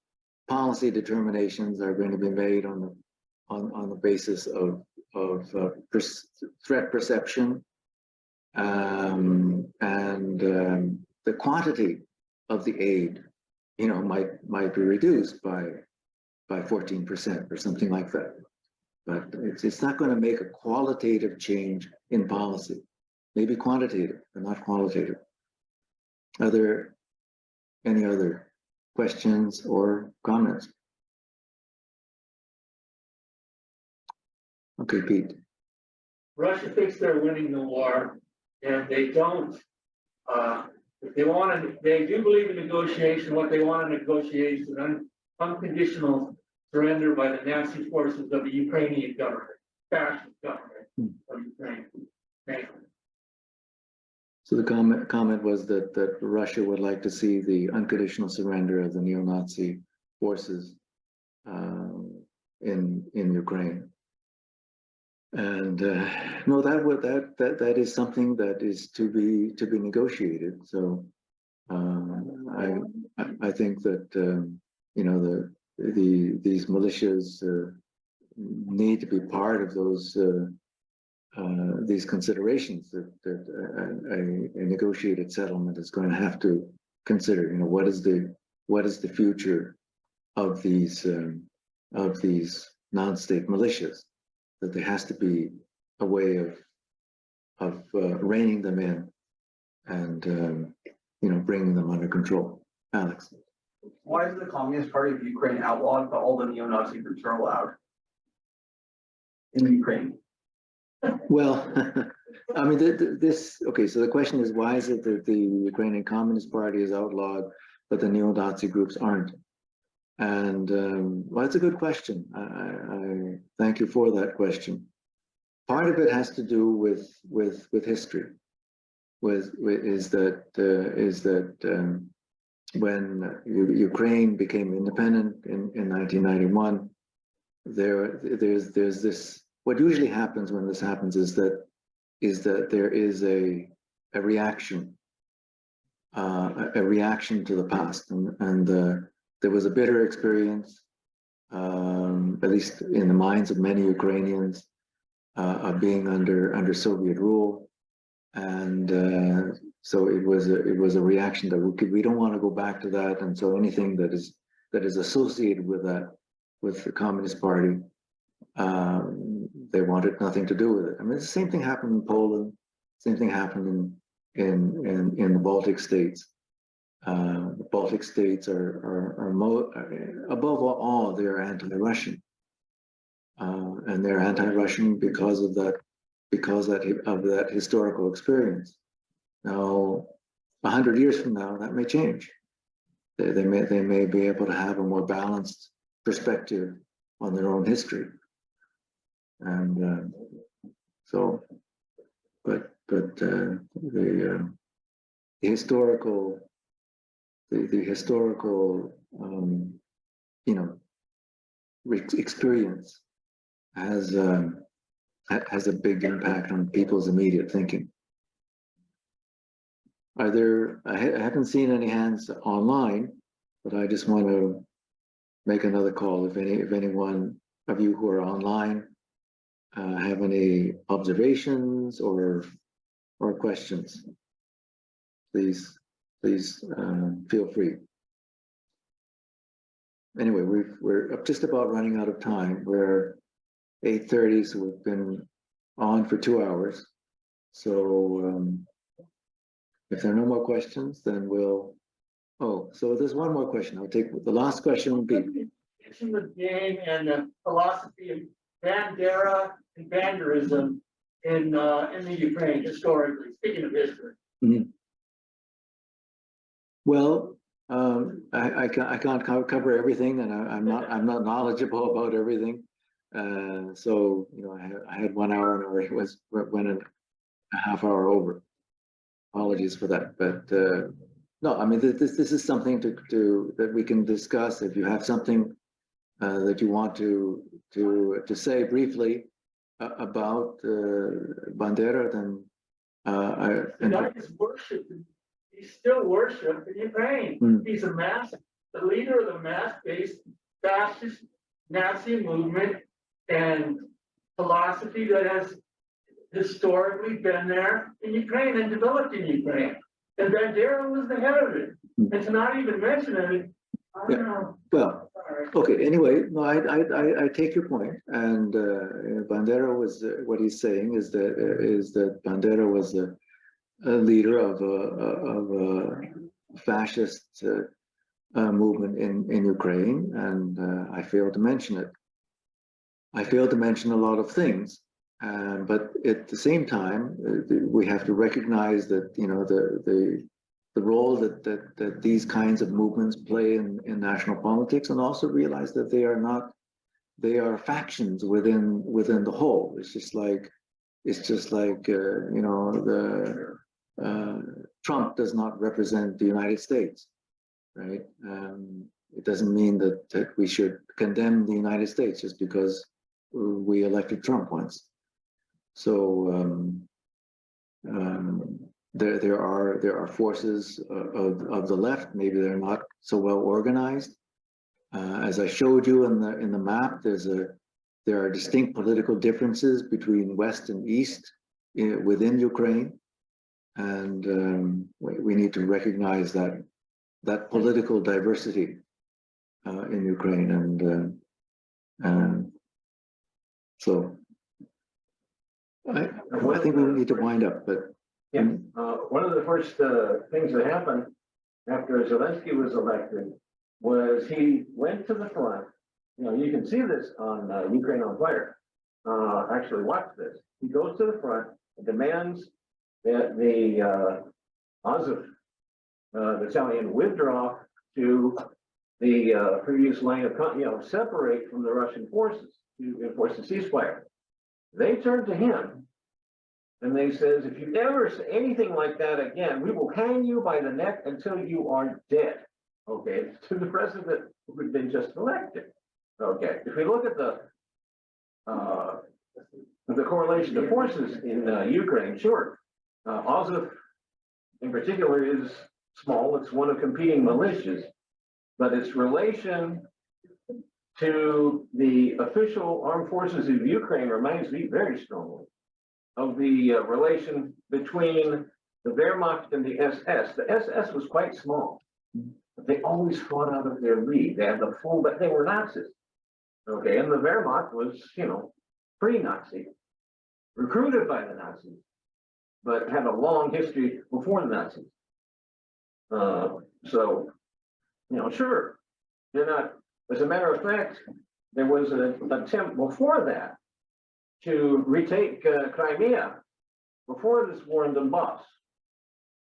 policy determinations are going to be made on the basis of threat perception, and the quantity of the aid, might be reduced by 14% or something like that. But it's not going to make a qualitative change in policy. Maybe quantitative, but not qualitative. Are there any other questions or comments? Okay, Pete. Russia thinks they're winning the war, and they don't. If they do believe in negotiation. What they want to negotiate is an unconditional surrender by the Nazi forces of the Ukrainian government, fascist government of Ukraine. Thank you. So the comment was that Russia would like to see the unconditional surrender of the neo-Nazi forces in Ukraine. And no, that is something that is to be negotiated. So I think that these militias need to be part of those these considerations that a negotiated settlement is going to have to consider. What is the future of these non-state militias? That there has to be a way of reining them in and bringing them under control. Alex. Why is the Communist Party of Ukraine outlawed, but all the neo-Nazi groups are allowed in Ukraine? Well, I mean, okay, so the question is, why is it that the Ukrainian Communist Party is outlawed, but the neo-Nazi groups aren't? And well, it's a good question. I thank you for that question. Part of it has to do with history. Is that when Ukraine became independent in 1991, there's this. What usually happens when this happens is that there is a reaction to the past, and there was a bitter experience, at least in the minds of many Ukrainians, of being under Soviet rule, and so it was a reaction that we don't want to go back to that, and so anything that is associated with that, with the Communist Party, they wanted nothing to do with it. I mean, the same thing happened in Poland. Same thing happened in the Baltic states. The Baltic states are above all, they're anti-Russian, and they're anti-Russian because of that historical experience. Now, 100 years from now, that may change. They may be able to have a more balanced perspective on their own history, and so, but the historical experience has a big impact on people's immediate thinking. I haven't seen any hands online, but I just want to make another call. If any one of you who are online have any observations or questions, please feel free. Anyway, we're just about running out of time. We're 8:30, so we've been on for 2 hours. So if there are no more questions, then we'll. Oh, so there's one more question. I'll take the last question. Will be The game and the philosophy of Bandera and Banderism in the Ukraine historically. Speaking of history. Well, I can't cover everything, and I'm not knowledgeable about everything. So you know, I had 1 hour, and already went a half hour over. Apologies for that, but no, I mean this is something that we can discuss. If you have something that you want to say briefly about Bandera, then The guy is worshipped. He's still worshipped in Ukraine. He's the leader of the mass-based fascist Nazi movement and philosophy that has historically been there in Ukraine and developed in Ukraine. And Bandera was the head of it. And to not even mention it, I don't know. Well, okay. Anyway, no, I take your point, and Bandera was what he's saying is that Bandera was a leader of a fascist movement in Ukraine, and I failed to mention it. I failed to mention a lot of things, but at the same time, we have to recognize that you know the role that these kinds of movements play in national politics, and also realize that they are factions within the whole. It's just like you know, Trump does not represent the United States, right? It doesn't mean that we should condemn the United States just because we elected Trump once. So there are forces of the left. Maybe they're not so well organized. As I showed you in the map, there are distinct political differences between West and East within Ukraine, and we need to recognize that political diversity in Ukraine, and so I think we need to wind up. But yeah, one of the first things that happened after Zelensky was elected was he went to the front. You know, you can see this on Ukraine on Fire. Actually, watch this. He goes to the front and demands that the Azov battalion withdraw to the previous line of, you know, separate from the Russian forces to enforce the ceasefire. They turned to him and they says, if you ever say anything like that again, we will hang you by the neck until you are dead. Okay, to the president who had been just elected. Okay, if we look at the correlation of forces in Ukraine, sure, Azov in particular is small. It's one of competing militias, but its relation to the official armed forces of Ukraine reminds me very strongly of the relation between the Wehrmacht and the SS. The SS was quite small, but they always fought out of their league. They had the full, but they were Nazis. Okay, and the Wehrmacht was, you know, pre-Nazi, recruited by the Nazis, but had a long history before the Nazis. So, you know, sure, they're not. As a matter of fact, there was an attempt before that to retake Crimea before this war in Donbass,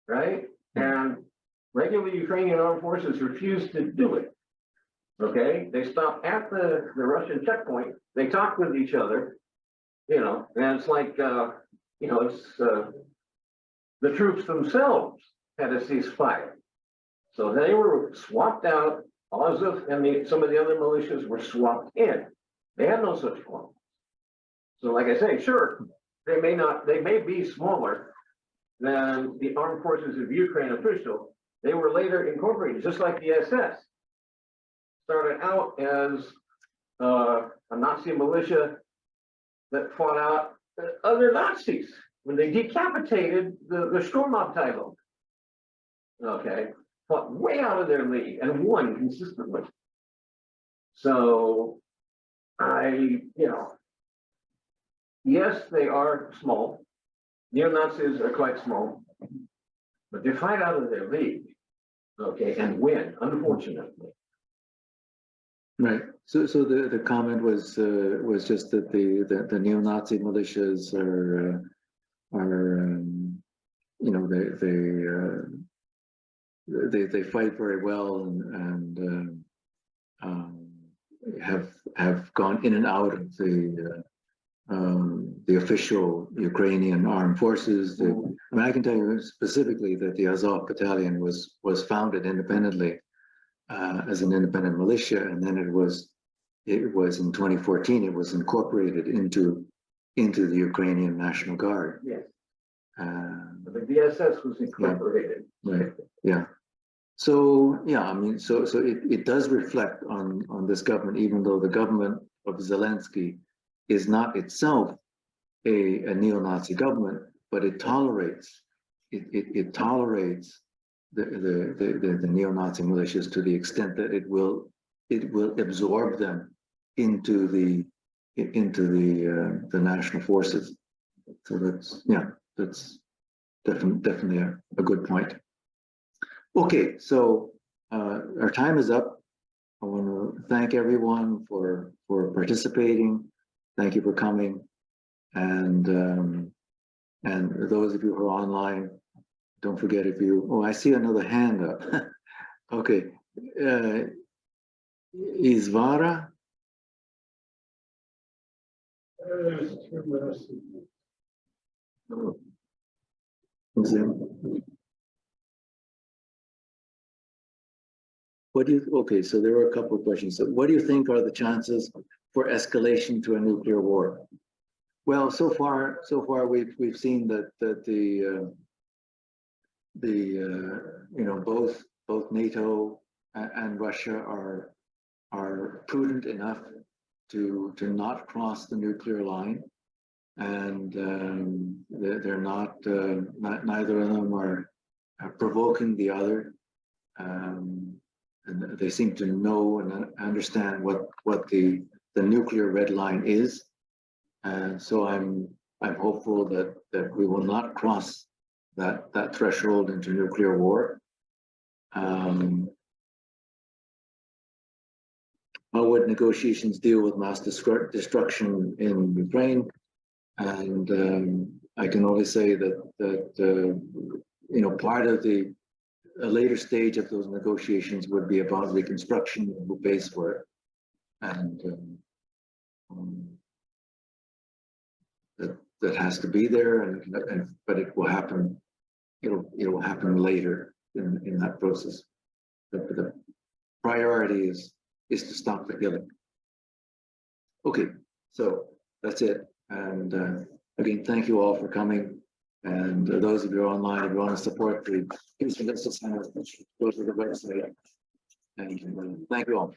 right? And regular Ukrainian armed forces refused to do it. Okay, they stopped at the Russian checkpoint. They talked with each other, you know, and it's like, you know, it's the troops themselves had a ceasefire. So they were swapped out. Azov and some of the other militias were swapped in. They had no such problem. So like I say, sure, they may be smaller than the armed forces of Ukraine official. They were later incorporated, just like the SS. Started out as a Nazi militia that fought out other Nazis when they decapitated the Sturmabteilung. Okay, fought way out of their league and won consistently. So you know, yes, they are small. Neo-Nazis are quite small, but they fight out of their league, okay, and win, unfortunately. right. So the comment was just that the neo-Nazi militias are you know, they fight very well and have gone in and out of the official Ukrainian armed forces. I mean, I can tell you specifically that the Azov Battalion was founded independently as an independent militia, and then it was in 2014 it was incorporated into the Ukrainian National Guard. Yes, but the DSS was incorporated. Right. Yeah. So yeah, I mean, so it does reflect on this government, even though the government of Zelensky is not itself a neo-Nazi government, but it tolerates the neo-Nazi militias to the extent that it will absorb them into the national forces. So that's definitely a good point. Okay, so our time is up. I want to thank everyone for participating. Thank you for coming, and those of you who are online, don't forget if you. Oh, I see another hand up. Okay, Isvara. Oh. Okay, so there were a couple of questions. So what do you think are the chances for escalation to a nuclear war? Well, so far we've seen that both NATO and Russia are prudent enough to not cross the nuclear line, and they're not neither of them are provoking the other. And they seem to know and understand what the nuclear red line is, and so I'm hopeful that we will not cross that threshold into nuclear war. How would negotiations deal with mass destruction in Ukraine? And I can only say that part of a later stage of those negotiations would be about reconstruction and who pays for it, and that has to be there, but it will happen. It will happen later in that process. The priority is to stop the killing. Okay, so that's it. And again, thank you all for coming. And those of you online, if you want to support the Peace and Justice Center, go to the website. And thank you all.